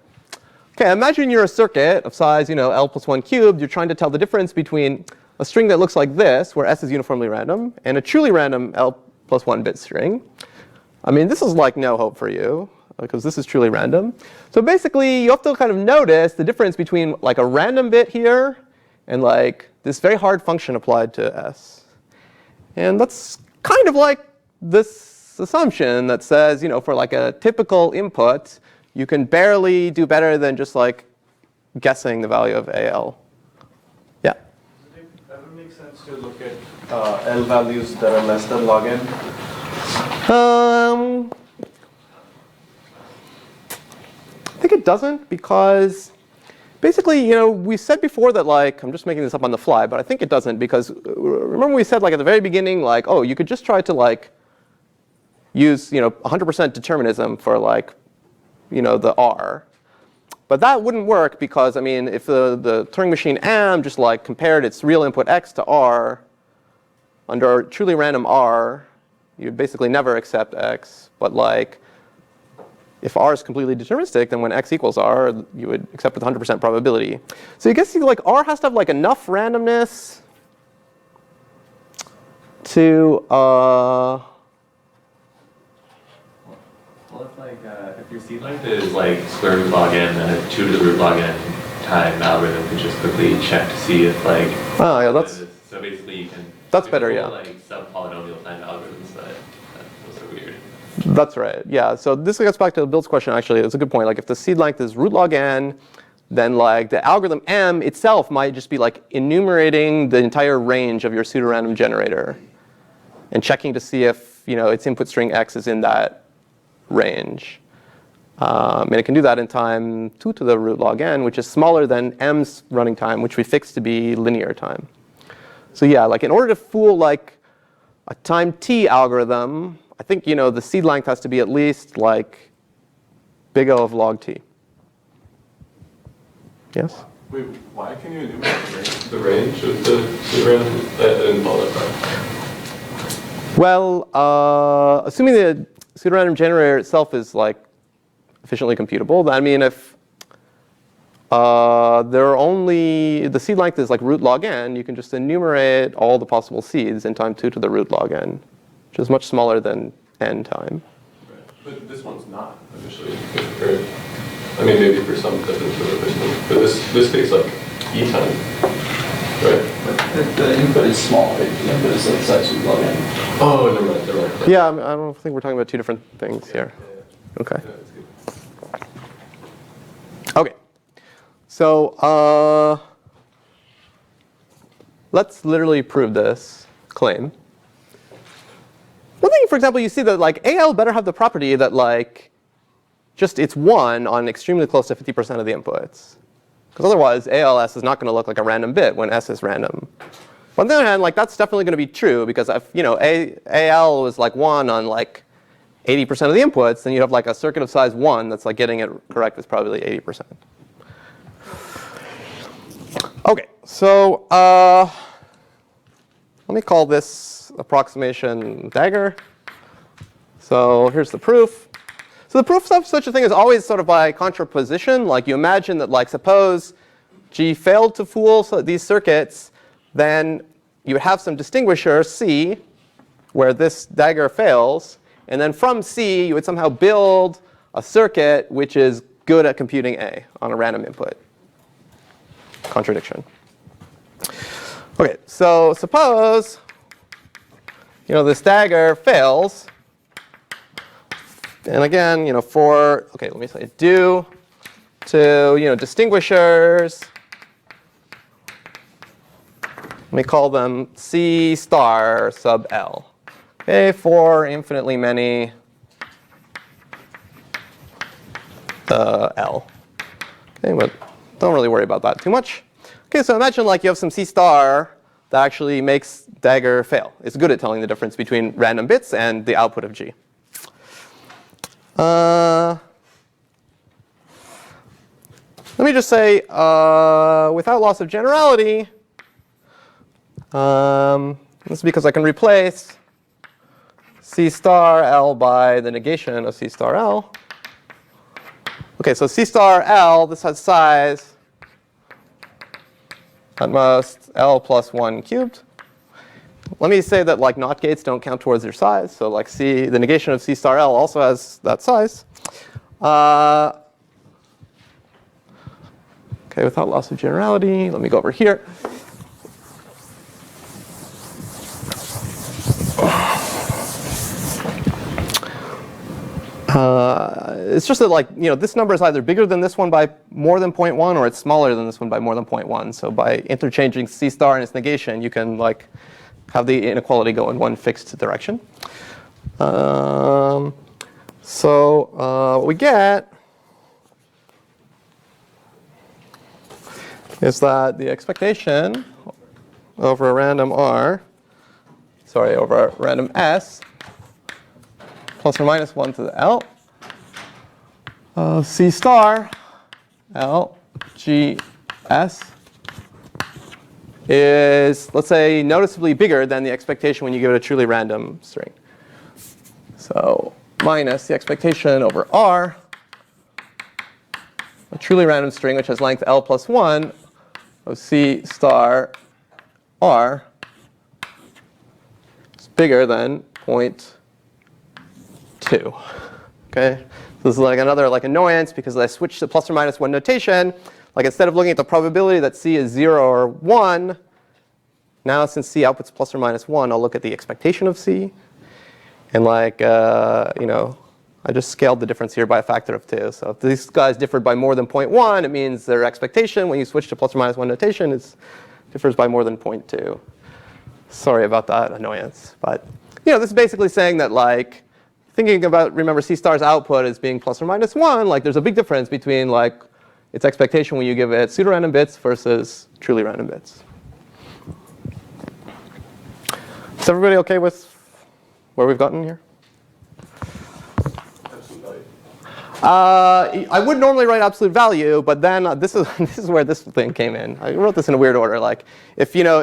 OK, imagine you're a circuit of size L plus 1 cubed. You're trying to tell the difference between a string that looks like this, where S is uniformly random, and a truly random L plus 1 bit string. I mean, this is like no hope for you, because this is truly random. So basically, you have to kind of notice the difference between like a random bit here and like this very hard function applied to S. And that's kind of like this assumption that says, for like a typical input, you can barely do better than just like guessing the value of AL. Yeah? Does it ever make sense to look at L values that are less than log n? I think it doesn't, because basically, we said before that like, I'm just making this up on the fly, but I think it doesn't, because remember we said like at the very beginning, like, oh, you could just try to like use 100% determinism for like the R. But that wouldn't work, because I mean, if the Turing machine M just like compared its real input X to R, under truly random R, you'd basically never accept X. But like, if R is completely deterministic, then when X equals R, you would accept with 100% probability. So you guess like R has to have like enough randomness to Well, if like if your seed length is like square root log n, then a 2 to the root log n time algorithm could just quickly check to see if like. Oh yeah, that's. So basically, you can. That's better, yeah. Like sub-polynomial time algorithms those are weird. That's right. Yeah. So this gets back to Bill's question. Actually, it's a good point. Like if the seed length is root log n, then like the algorithm M itself might just be like enumerating the entire range of your pseudo-random generator, and checking to see if its input string X is in that range. And it can do that in time 2 to the root log n, which is smaller than M's running time, which we fixed to be linear time. So yeah, like in order to fool like a time t algorithm, I think the seed length has to be at least like big O of log t. Yes? Wait, why can you enumerate the range of the pseudo-random? I didn't follow that. Well, assuming the pseudo-random generator itself is like efficiently computable, I mean, if the seed length is like root log n, you can just enumerate all the possible seeds in time 2 to the root log n, which is much smaller than n time. Right. But this one's not officially computable. I mean, maybe for some different sort of system, but this takes like e time, right? But the input is small, right? The input is like size root log n. Oh, never mind. Yeah, I don't think we're talking about two different things here. Okay. Yeah, that's good. Okay. So let's literally prove this claim. One thing, for example, you see that like AL better have the property that like just it's 1 on extremely close to 50% of the inputs. Because otherwise, ALS is not going to look like a random bit when S is random. But on the other hand, like that's definitely going to be true, because if AL was like 1 on like 80% of the inputs, then you have like a circuit of size 1 that's like getting it correct with probably 80%. Okay, so let me call this approximation dagger. So here's the proof. So the proof of such a thing is always sort of by contraposition. Like you imagine that, like, suppose G failed to fool these circuits, then you would have some distinguisher C where this dagger fails. And then from C, you would somehow build a circuit which is good at computing A on a random input. Contradiction. OK, so suppose this dagger fails. And again, for, OK, let me say due to distinguishers. Let me call them C star sub L. OK, for infinitely many L. OK, but don't really worry about that too much. OK, so imagine like you have some C star that actually makes dagger fail. It's good at telling the difference between random bits and the output of G. Let me just say, without loss of generality, this is because I can replace C star L by the negation of C star L. OK, so C star L, this has size at most L plus 1 cubed. Let me say that like NOT gates don't count towards their size. So like C, the negation of C star L also has that size. OK, without loss of generality, let me go over here. It's just that like this number is either bigger than this one by more than 0.1 or it's smaller than this one by more than 0.1. So by interchanging C star and its negation, you can like have the inequality go in one fixed direction. What we get is that the expectation over a random R, over a random S, plus or minus 1 to the L, C star L G S is, let's say, noticeably bigger than the expectation when you give it a truly random string. So minus the expectation over R, a truly random string which has length L plus 1 of C star R is bigger than 0.2. OK? So this is like another like annoyance because I switched to plus or minus 1 notation. Like instead of looking at the probability that C is 0 or 1, now since C outputs plus or minus 1, I'll look at the expectation of C. And like, I just scaled the difference here by a factor of 2. So if these guys differed by more than 0.1, it means their expectation when you switch to plus or minus 1 notation differs by more than 0.2. Sorry about that annoyance. But this is basically saying that like, thinking about, remember, C star's output as being plus or minus 1, like there's a big difference between like its expectation when you give it pseudo-random bits versus truly random bits. Is everybody OK with where we've gotten here? I would normally write absolute value, but then this is where this thing came in. I wrote this in a weird order. Like if you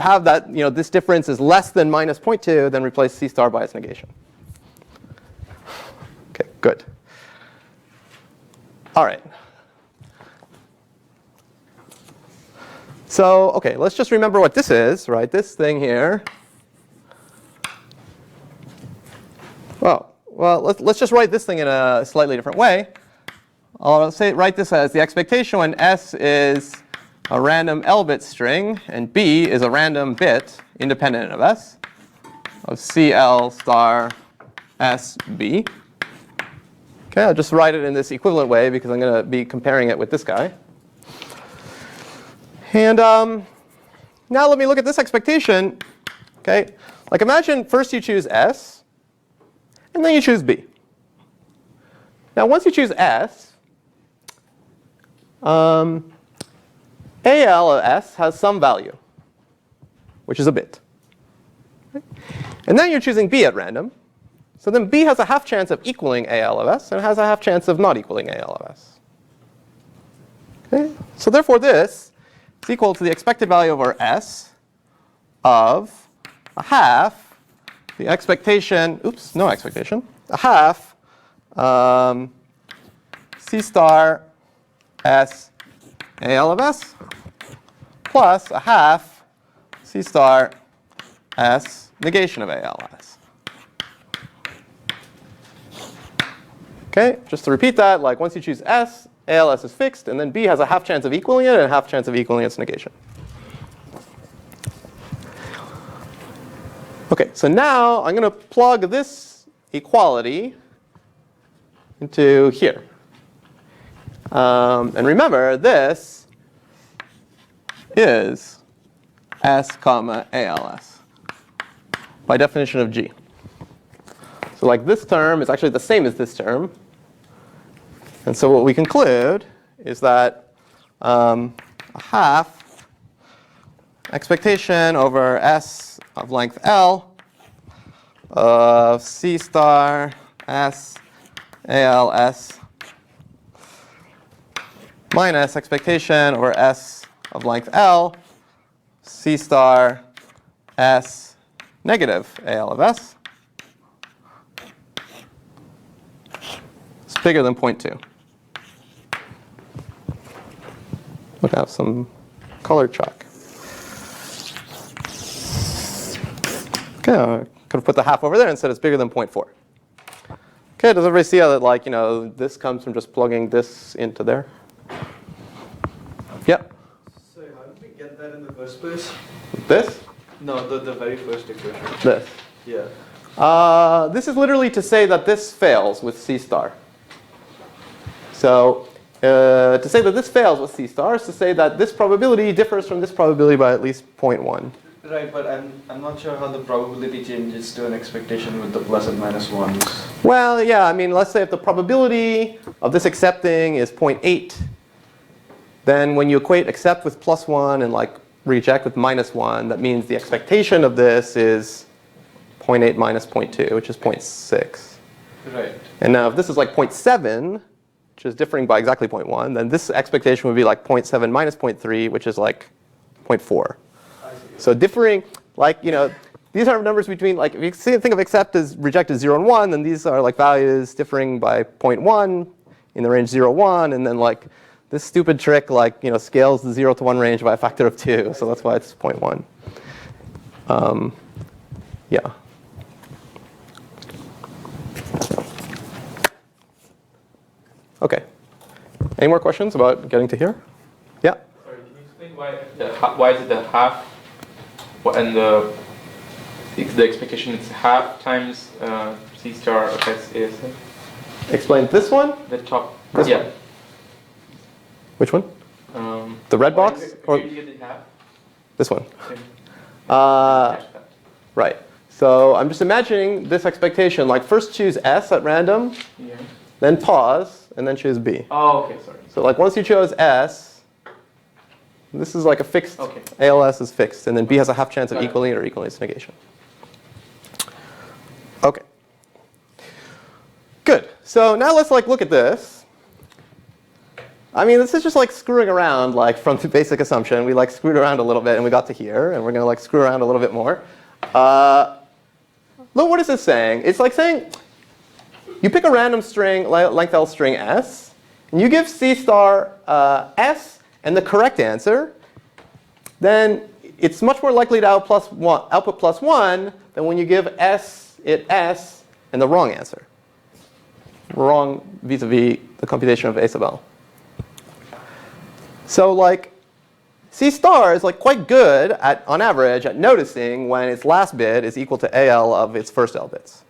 have that this difference is less than minus 0.2, then replace C star by its negation. OK, good. All right. So OK, let's just remember what this is, right? This thing here. Well, let's just write this thing in a slightly different way. I'll write this as the expectation when S is a random L-bit string and B is a random bit independent of S of CL star SB. OK, I'll just write it in this equivalent way because I'm going to be comparing it with this guy. And now let me look at this expectation. OK, like imagine first you choose S. And then you choose B. Now, once you choose S, AL of S has some value, which is a bit. And then you're choosing B at random. So then B has a half chance of equaling AL of S, and has a half chance of not equaling AL of S. Okay? So therefore, this is equal to the expected value over S of a half the expectation, a half C star S AL of S plus a half C star S negation of ALS. Okay, just to repeat that, like once you choose S, ALS is fixed, and then B has a half chance of equaling it and a half chance of equaling its negation. Okay, so now I'm going to plug this equality into here. And remember, this is S comma ALS by definition of G. So like this term is actually the same as this term. And so what we conclude is that a half expectation over S of length L of C star S ALS minus expectation over S of length L C star S negative AL of S is bigger than 0.2. We'll have some color chalk. Okay, I could have put the half over there and said it's bigger than 0.4. Okay, does everybody see how that, like, this comes from just plugging this into there? Yep. So how did we get that in the first place? This? No, the very first equation. This. Yeah. This is literally to say that this fails with C star. So to say that this fails with C star is to say that this probability differs from this probability by at least 0.1. Right, but I'm not sure how the probability changes to an expectation with the plus and minus ones. Well, yeah, I mean, let's say if the probability of this accepting is 0.8, then when you equate accept with +1 and like reject with -1, that means the expectation of this is 0.8 minus 0.2, which is 0.6. Right. And now if this is like 0.7, which is differing by exactly 0.1, then this expectation would be like 0.7 minus 0.3, which is like 0.4. So differing, like, these are numbers between, like, if you think of accept as reject as 0 and 1, then these are like values differing by 0.1 in the range 0, 1, and then like this stupid trick, like, scales the 0 to 1 range by a factor of 2, so that's why it's 0.1. Yeah. Okay. Any more questions about getting to here? Yeah. Sorry, can you explain why is it the half and the expectation is half times C star of S ASA? Explain this one? The top. This yeah. one. Which one? The red box? Or Or you get the half? this one? Okay. Uh, right. So I'm just imagining this expectation, like first choose S at random, Yeah. then pause, and then choose B. Oh, okay, sorry. So like once you chose S, this is like a fixed, Okay. ALS is fixed, and then B has a half chance of Got it. equaling it or equaling its negation. Okay. Good. So now let's like look at this. I mean, this is just like screwing around, like from the basic assumption. We like screwed around a little bit and we got to here, and we're going to like screw around a little bit more. Look, what is this saying? It's like saying you pick a random string, length L string S, and you give C star S and the correct answer, then it's much more likely to output +1 than when you give it S and the wrong answer. Wrong vis-a-vis the computation of A sub L. So like C star is like quite good at, on average, at noticing when its last bit is equal to AL of its first L bits.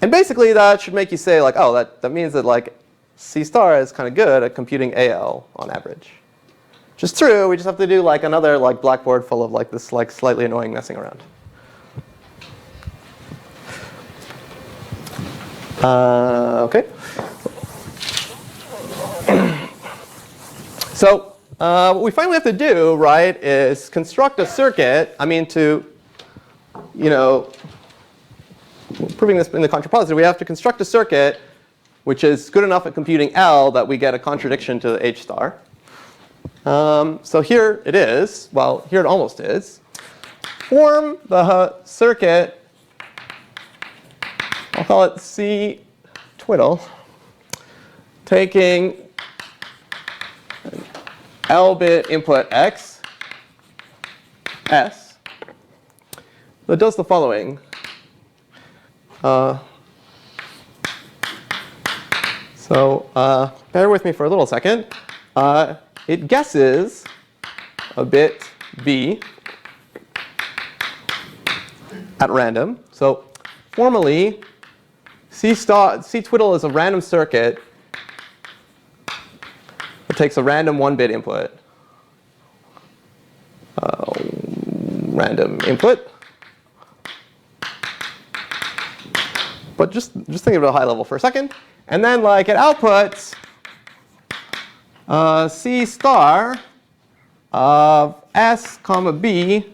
And basically that should make you say like, oh, that means that like C star is kind of good at computing AL on average. Which is true, we just have to do like another like blackboard full of like this like slightly annoying messing around. Okay. So what we finally have to do, right, is construct a circuit. I mean, to, proving this in the contrapositive, we have to construct a circuit which is good enough at computing L that we get a contradiction to the H star. So here it is. Well, here it almost is. Form the circuit. I'll call it C12 twiddle, taking L-bit input x, s, that does the following. Bear with me for a little second. It guesses a bit b at random. So formally, C-twiddle is a random circuit that takes a random 1-bit input. Random input. But just think of it at a high level for a second. And then like it outputs C star of S comma B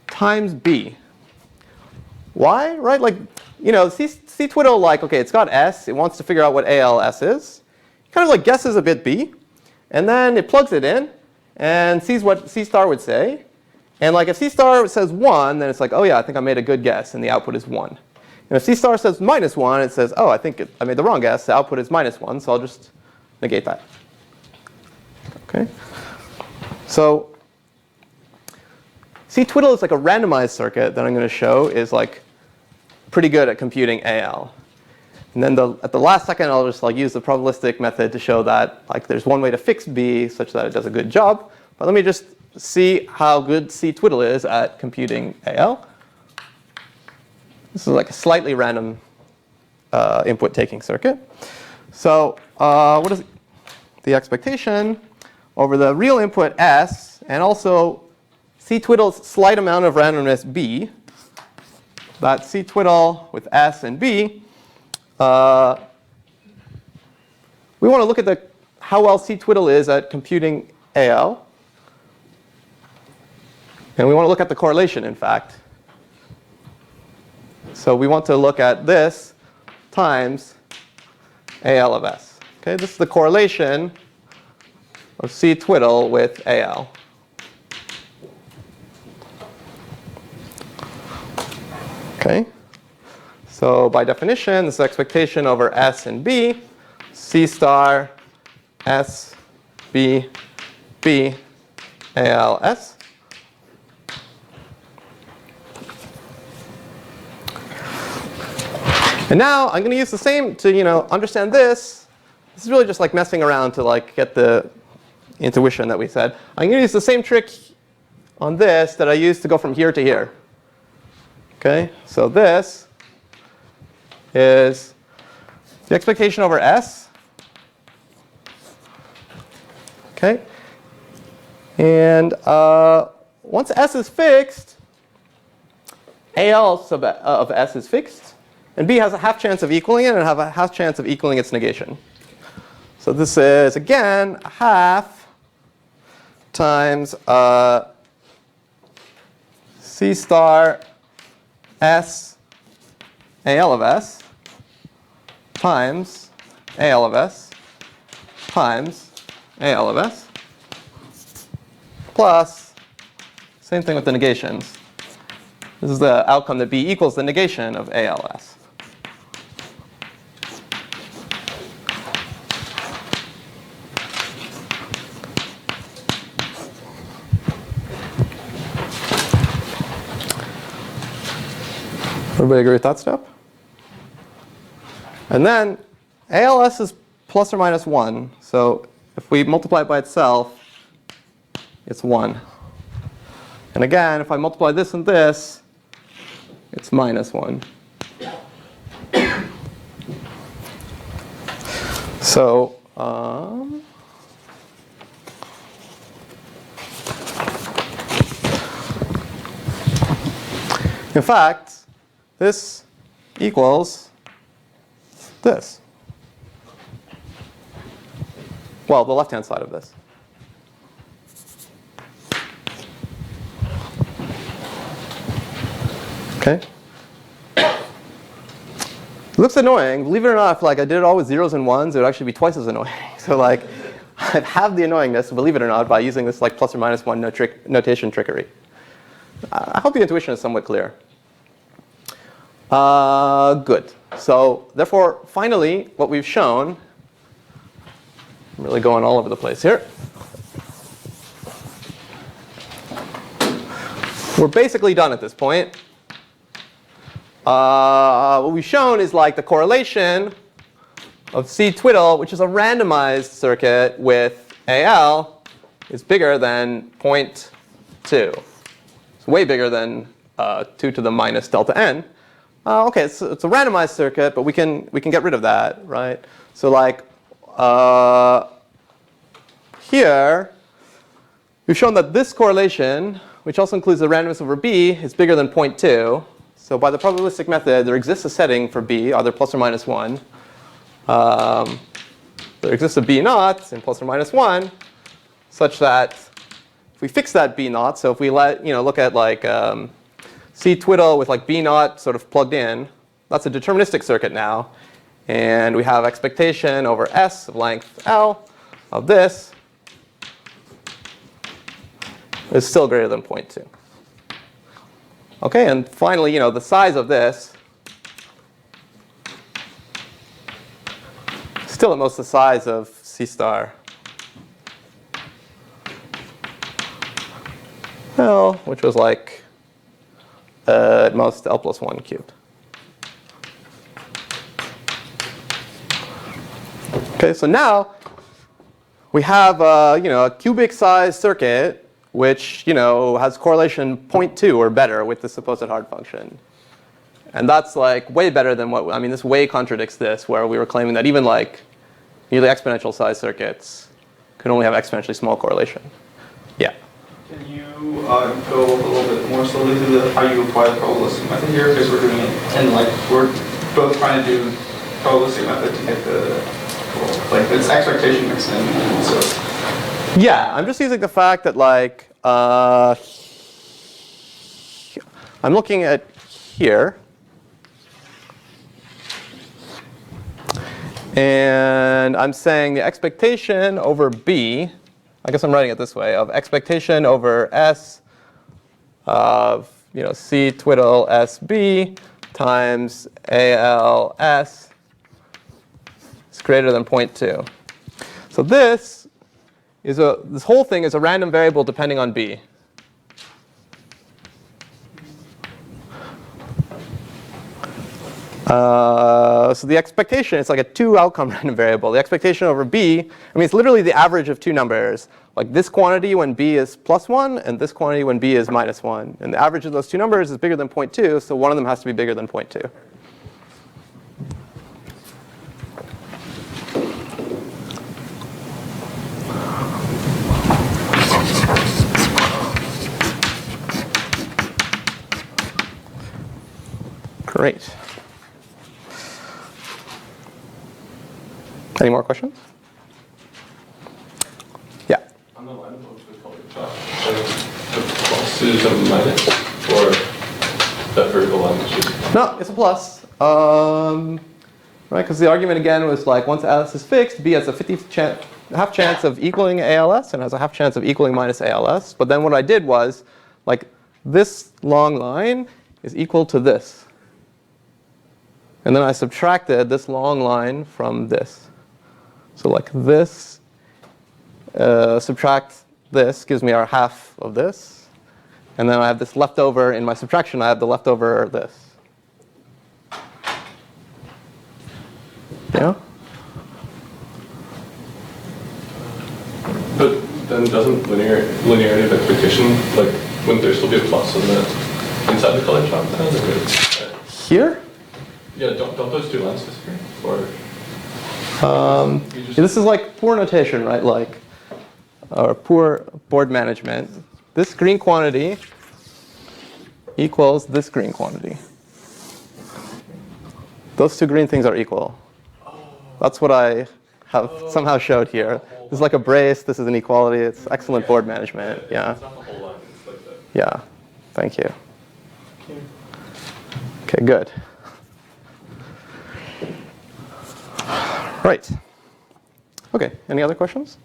times B. Why? Right? Like, you know, C-twiddle, like, okay, it's got S. It wants to figure out what ALS is. It kind of like guesses a bit B. And then it plugs it in and sees what C star would say. And like if C star says 1, then it's like, oh yeah, I think I made a good guess. And the output is 1. And if C star says -1, it says, oh, I think I made the wrong guess. The output is -1. So I'll just negate that. OK? So C-twiddle is like a randomized circuit that I'm going to show is like pretty good at computing AL. And then at the last second, I'll just like use the probabilistic method to show that like there's one way to fix B such that it does a good job. But let me just see how good C-twiddle is at computing AL. This is like a slightly random input taking circuit. So what is the expectation over the real input S and also C-twiddle's slight amount of randomness B, that C-twiddle with S and B, we want to look at how well C-twiddle is at computing AL. And we want to look at the correlation, in fact. So we want to look at this times AL of S. Okay, this is the correlation of C-twiddle with AL. Okay, so by definition, this is expectation over S and B, C star S B B AL S. And now I'm going to use the same to understand this. This is really just like messing around to like get the intuition that we said. I'm going to use the same trick on this that I used to go from here to here. Okay, so this is the expectation over S. Okay, and once S is fixed, AL of S is fixed, and B has a half chance of equaling it and have a half chance of equaling its negation. So this is again a half times C star S AL of S times AL of S times AL of S plus, same thing with the negations. This is the outcome that B equals the negation of ALS. Everybody agree with that step? And then ALS is plus or minus 1. So if we multiply it by itself, it's 1. And again, if I multiply this and this, it's minus 1. So in fact, this equals this. Well, the left-hand side of this. Okay. It looks annoying. Believe it or not, if like I did it all with zeros and ones, it would actually be twice as annoying. So like, I've halved the annoyingness, believe it or not, by using this like plus or minus 1 notation trickery. I hope the intuition is somewhat clear. Good. So therefore, finally, what we've shown, I'm really going all over the place here. We're basically done at this point. What we've shown is like the correlation of C twiddle, which is a randomized circuit with AL, is bigger than 0.2. It's way bigger than 2 to the minus delta n. OK, it's a randomized circuit, but we can get rid of that, right? So like here, we've shown that this correlation, which also includes the randomness over B, is bigger than 0.2. So by the probabilistic method, there exists a setting for B, either plus or minus 1. There exists a B naught in plus or minus 1, such that if we fix that B naught, so if we look at like C twiddle with like B naught sort of plugged in, that's a deterministic circuit now. And we have expectation over S of length L of this is still greater than 0.2. OK, and finally, the size of this is still at most the size of C star L, which was like at most L plus 1 cubed. OK, so now we have a cubic sized circuit which has correlation 0.2 or better with the supposed hard function. And that's like way better than what, this way contradicts this, where we were claiming that even like nearly exponential size circuits can only have exponentially small correlation. Yeah. Can you go a little bit more slowly through how you apply the probabilistic method here? Because we're doing it, and like we're both trying to do probabilistic method to get this expectation mixed in. So. Yeah, I'm just using the fact that like I'm looking at here, and I'm saying the expectation over B, I guess I'm writing it this way, of expectation over S of C twiddle SB times ALS is greater than 0.2. So this whole thing is a random variable depending on B. So the expectation, it's like a 2-outcome random variable. The expectation over B, it's literally the average of two numbers. Like this quantity when B is plus 1, and this quantity when B is minus 1. And the average of those two numbers is bigger than 0.2, so one of them has to be bigger than 0.2. Great. Any more questions? Yeah. On the line of the color chart, the plus is a minus, or that vertical line is just? No, it's a plus. Right, because the argument again was like once ALS is fixed, B has a half chance of equaling ALS and has a half chance of equaling minus ALS. But then what I did was like this long line is equal to this. And then I subtracted this long line from this. So like this, subtract this, gives me our half of this. And then I have this leftover in my subtraction. I have the leftover this. Yeah? But then doesn't linearity of expectation, like, wouldn't there still be a plus in inside the color chart then? Here? Yeah, don't those two lines disappear? Or this is like poor notation, right? Like, or poor board management. This green quantity equals this green quantity. Those two green things are equal. That's what I have somehow showed here. This is like a brace. This is an equality. It's excellent board management. Yeah. It's not the whole line. It's like that. Yeah. Thank you. Okay, good. Right. OK, any other questions?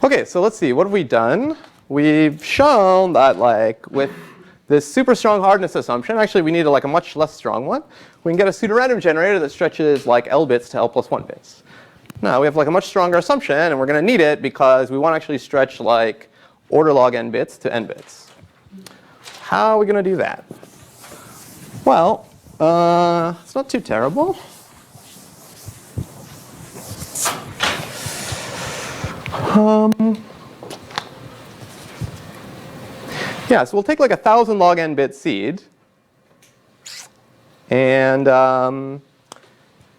OK, so let's see. What have we done? We've shown that like with this super strong hardness assumption. Actually, we need like a much less strong one. We can get a pseudo-random generator that stretches like L bits to L plus 1 bits. Now, we have like a much stronger assumption, and we're going to need it because we want to actually stretch like order log n bits to n bits. How are we going to do that? Well, it's not too terrible. Yeah, so we'll take like 1,000 log n bit seed. And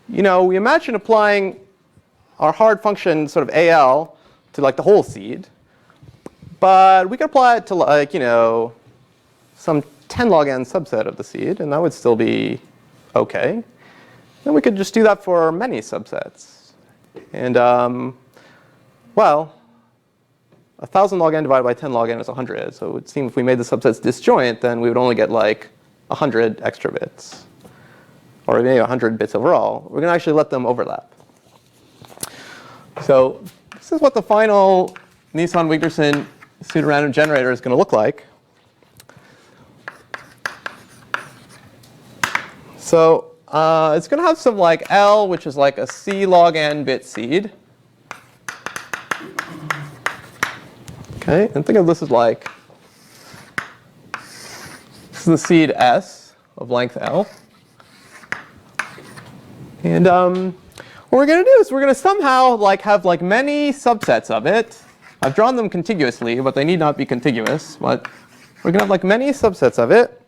we imagine applying our hard function sort of AL to like the whole seed. But we could apply it to like, some 10 log n subset of the seed, and that would still be OK. Then we could just do that for many subsets. And well, 1,000 log n divided by 10 log n is 100. So it would seem if we made the subsets disjoint, then we would only get like 100 extra bits, or maybe 100 bits overall. We're going to actually let them overlap. So this is what the final Nissan-Wigderson pseudo-random generator is going to look like. So it's going to have some like L, which is like a C log n bit seed. Okay, and think of this as like, this is the seed S of length L. And what we're going to do is we're going to somehow like have like many subsets of it. I've drawn them contiguously, but they need not be contiguous. But we're going to have like many subsets of it.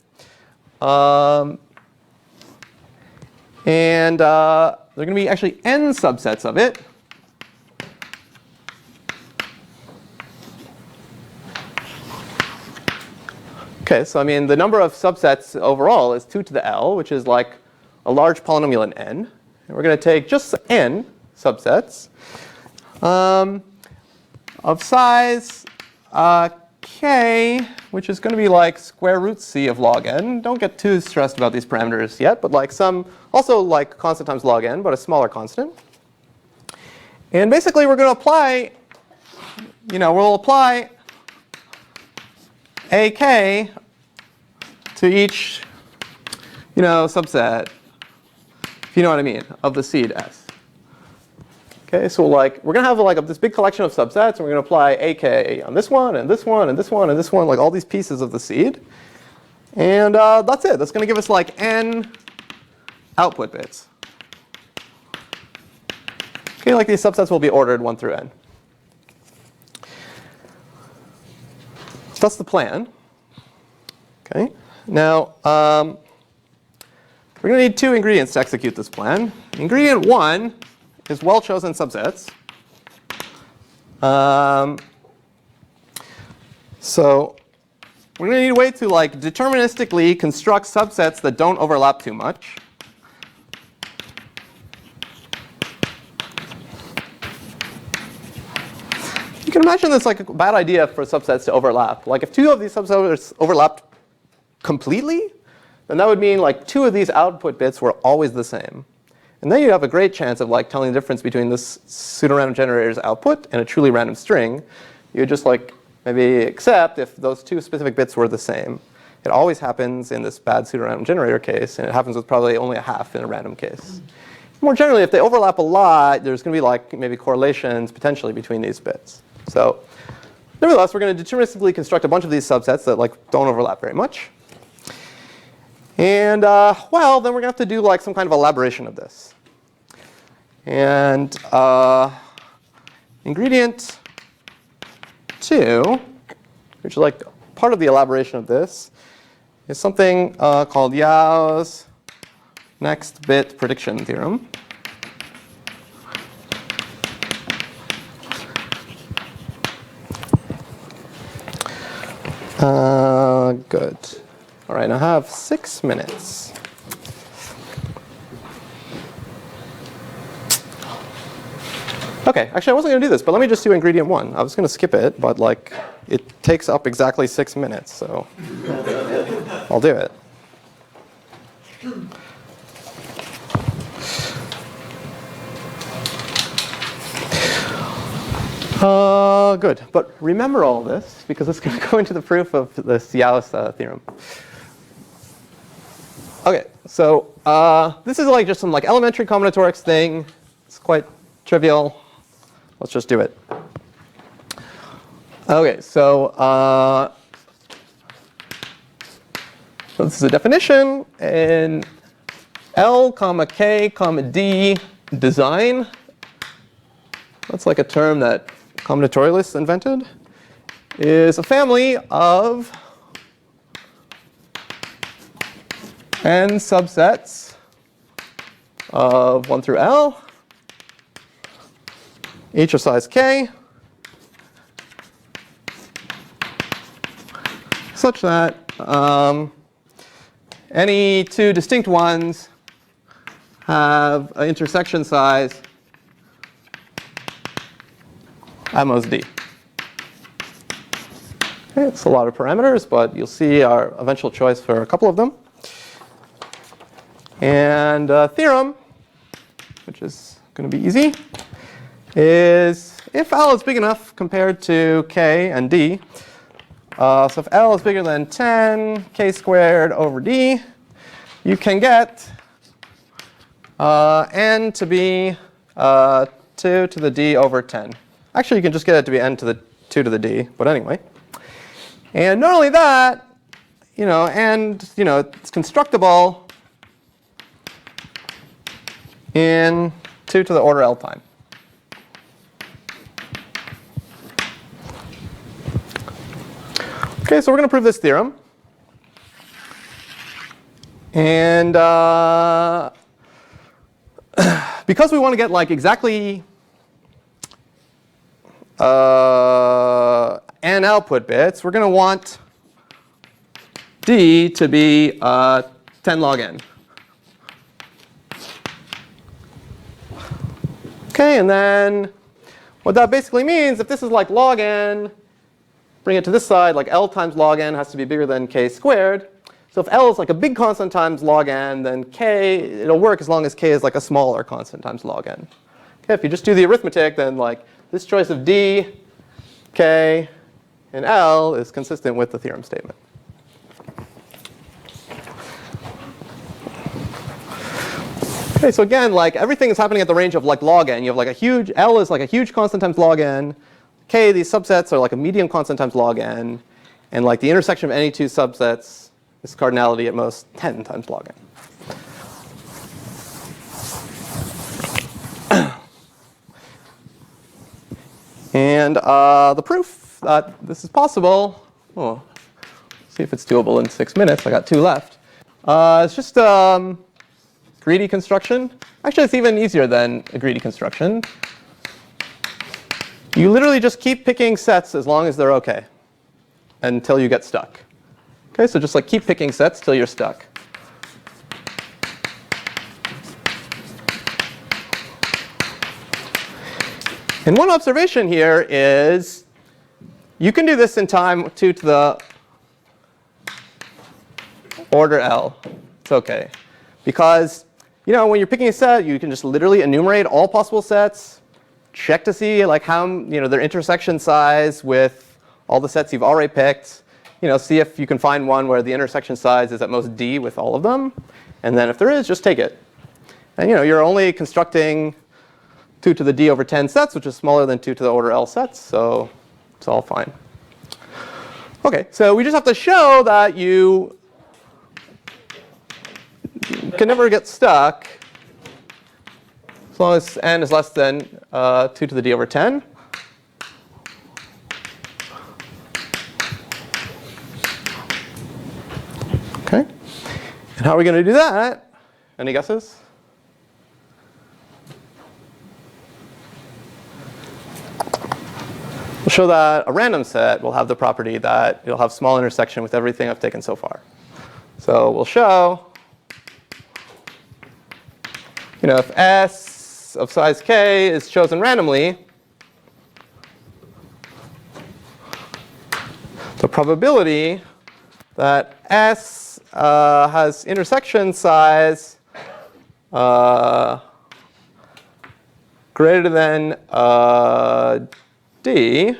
And there are going to be actually n subsets of it. OK, so I mean, the number of subsets overall is 2 to the L, which is like a large polynomial in n. And we're going to take just n subsets of size k, which is going to be like square root c of log n. Don't get too stressed about these parameters yet, but like some also like constant times log n, but a smaller constant. And basically, we're going to apply, we'll apply ak to each, subset, if you know what I mean, of the seed S. Okay, so we're going to have like this big collection of subsets, and we're going to apply ak on this one, and this one, and this one, and this one, like all these pieces of the seed. And that's it. That's going to give us like n output bits. Okay, like these subsets will be ordered 1 through n. So that's the plan. Okay. Now, we're going to need 2 ingredients to execute this plan. Ingredient 1 is well-chosen subsets. So we're going to need a way to like deterministically construct subsets that don't overlap too much. You can imagine this like a bad idea for subsets to overlap. Like if 2 of these subsets overlapped completely, then that would mean like 2 of these output bits were always the same. And then you have a great chance of like telling the difference between this pseudo-random generator's output and a truly random string. You would just like maybe accept if those 2 specific bits were the same. It always happens in this bad pseudo-random generator case, and it happens with probably only a half in a random case. More generally, if they overlap a lot, there's going to be like maybe correlations potentially between these bits. So nevertheless, we're going to deterministically construct a bunch of these subsets that like don't overlap very much. And well, then we're going to have to do like some kind of elaboration of this. And ingredient 2, which is like part of the elaboration of this, is something called Yao's next bit prediction theorem. Good. All right, I have 6 minutes. OK, actually, I wasn't going to do this, but let me just do ingredient 1. I was going to skip it, but like it takes up exactly 6 minutes, so I'll do it. Good. But remember all this, because it's going to go into the proof of the Cialis theorem. OK, so this is like just some like elementary combinatorics thing. It's quite trivial. Let's just do it. OK, so this is a definition in L, K, D design. That's like a term that combinatorialists invented. Is a family of n subsets of 1 through L, each of size k, such that any two distinct ones have an intersection size at most d. Okay, it's a lot of parameters, but you'll see our eventual choice for a couple of them. And theorem, which is going to be easy, is if L is big enough compared to k and d, so if L is bigger than 10 k squared over d, you can get n to be 2 to the d over 10. Actually, you can just get it to be n to the 2 to the d, but anyway. And not only that, it's constructible in 2 to the order L time. OK, so we're going to prove this theorem. And because we want to get like exactly n output bits, we're going to want d to be 10 log n. OK, and then what that basically means, if this is like log n, bring it to this side, like L times log n has to be bigger than k squared. So if L is like a big constant times log n, then k, it'll work as long as k is like a smaller constant times log n. Okay, if you just do the arithmetic, then like this choice of d, k, and L is consistent with the theorem statement. Okay, so again, like everything is happening at the range of like log n. You have like a huge, L is like a huge constant times log n. K, these subsets are like a medium constant times log n. And like the intersection of any two subsets is cardinality at most 10 times log n. And the proof that this is possible, see if it's doable in 6 minutes. I got 2 left. It's just greedy construction. Actually, it's even easier than a greedy construction. You literally just keep picking sets as long as they're OK until you get stuck. OK, so just like keep picking sets till you're stuck. And one observation here is you can do this in time 2 to the order L. It's OK. Because when you're picking a set, you can just literally enumerate all possible sets, check to see like how their intersection size with all the sets you've already picked. See if you can find one where the intersection size is at most d with all of them. And then if there is, just take it. And you're only constructing 2 to the d over 10 sets, which is smaller than 2 to the order L sets. So it's all fine. OK, so we just have to show that you can never get stuck as long as n is less than 2 to the d over 10. OK. And how are we going to do that? Any guesses? We'll show that a random set will have the property that it'll have small intersection with everything I've taken so far. So we'll show if S of size k is chosen randomly, the probability that S has intersection size greater than D,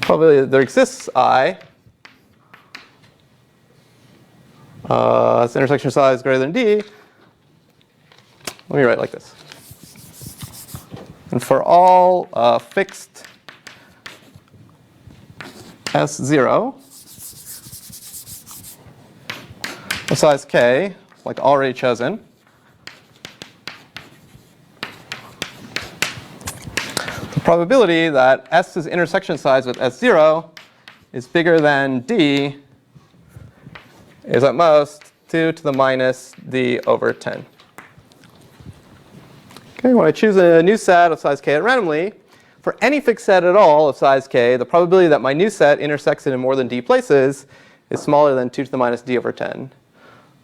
probability that there exists I, its intersection size greater than D. Let me write it like this. And for all fixed S0 of size k, like already chosen, the probability that S's intersection size with S0 is bigger than D is at most 2 to the minus D over 10. Okay, when I choose a new set of size k at randomly, for any fixed set at all of size k, the probability that my new set intersects it in more than d places is smaller than 2 to the minus d over 10.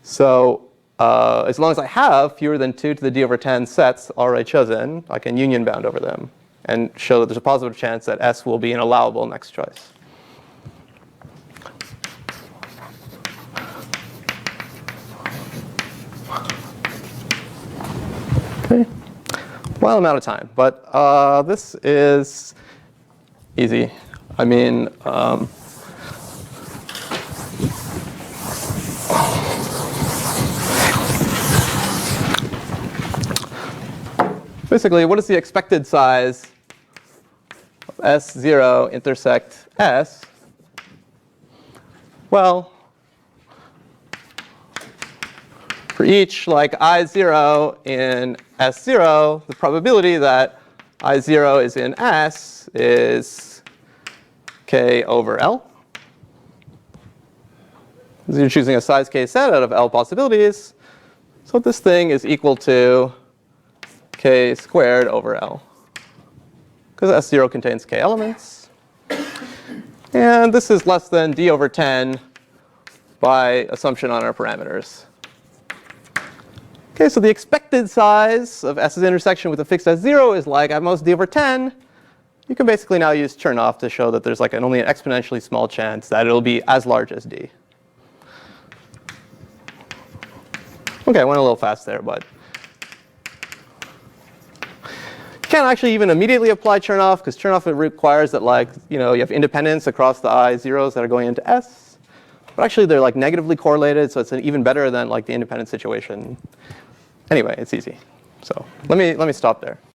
So as long as I have fewer than 2 to the d over 10 sets already chosen, I can union bound over them and show that there's a positive chance that S will be an allowable next choice. Okay. Well, I'm out of time, but this is easy. I mean, basically, what is the expected size of S0 intersect S? Well, for each like I0 in S0, the probability that I0 is in S is k over L. So you're choosing a size k set out of L possibilities. So this thing is equal to k squared over L, because S0 contains k elements. And this is less than d over 10 by assumption on our parameters. Okay, so the expected size of S's intersection with a fixed S0 is like at most d over 10. You can basically now use Chernoff to show that there's like only an exponentially small chance that it'll be as large as d. Okay, I went a little fast there, but you can't actually even immediately apply Chernoff, because Chernoff requires that you have independence across the I0s that are going into S. But actually, they're like negatively correlated, so it's even better than like the independent situation. Anyway, it's easy. So let me stop there.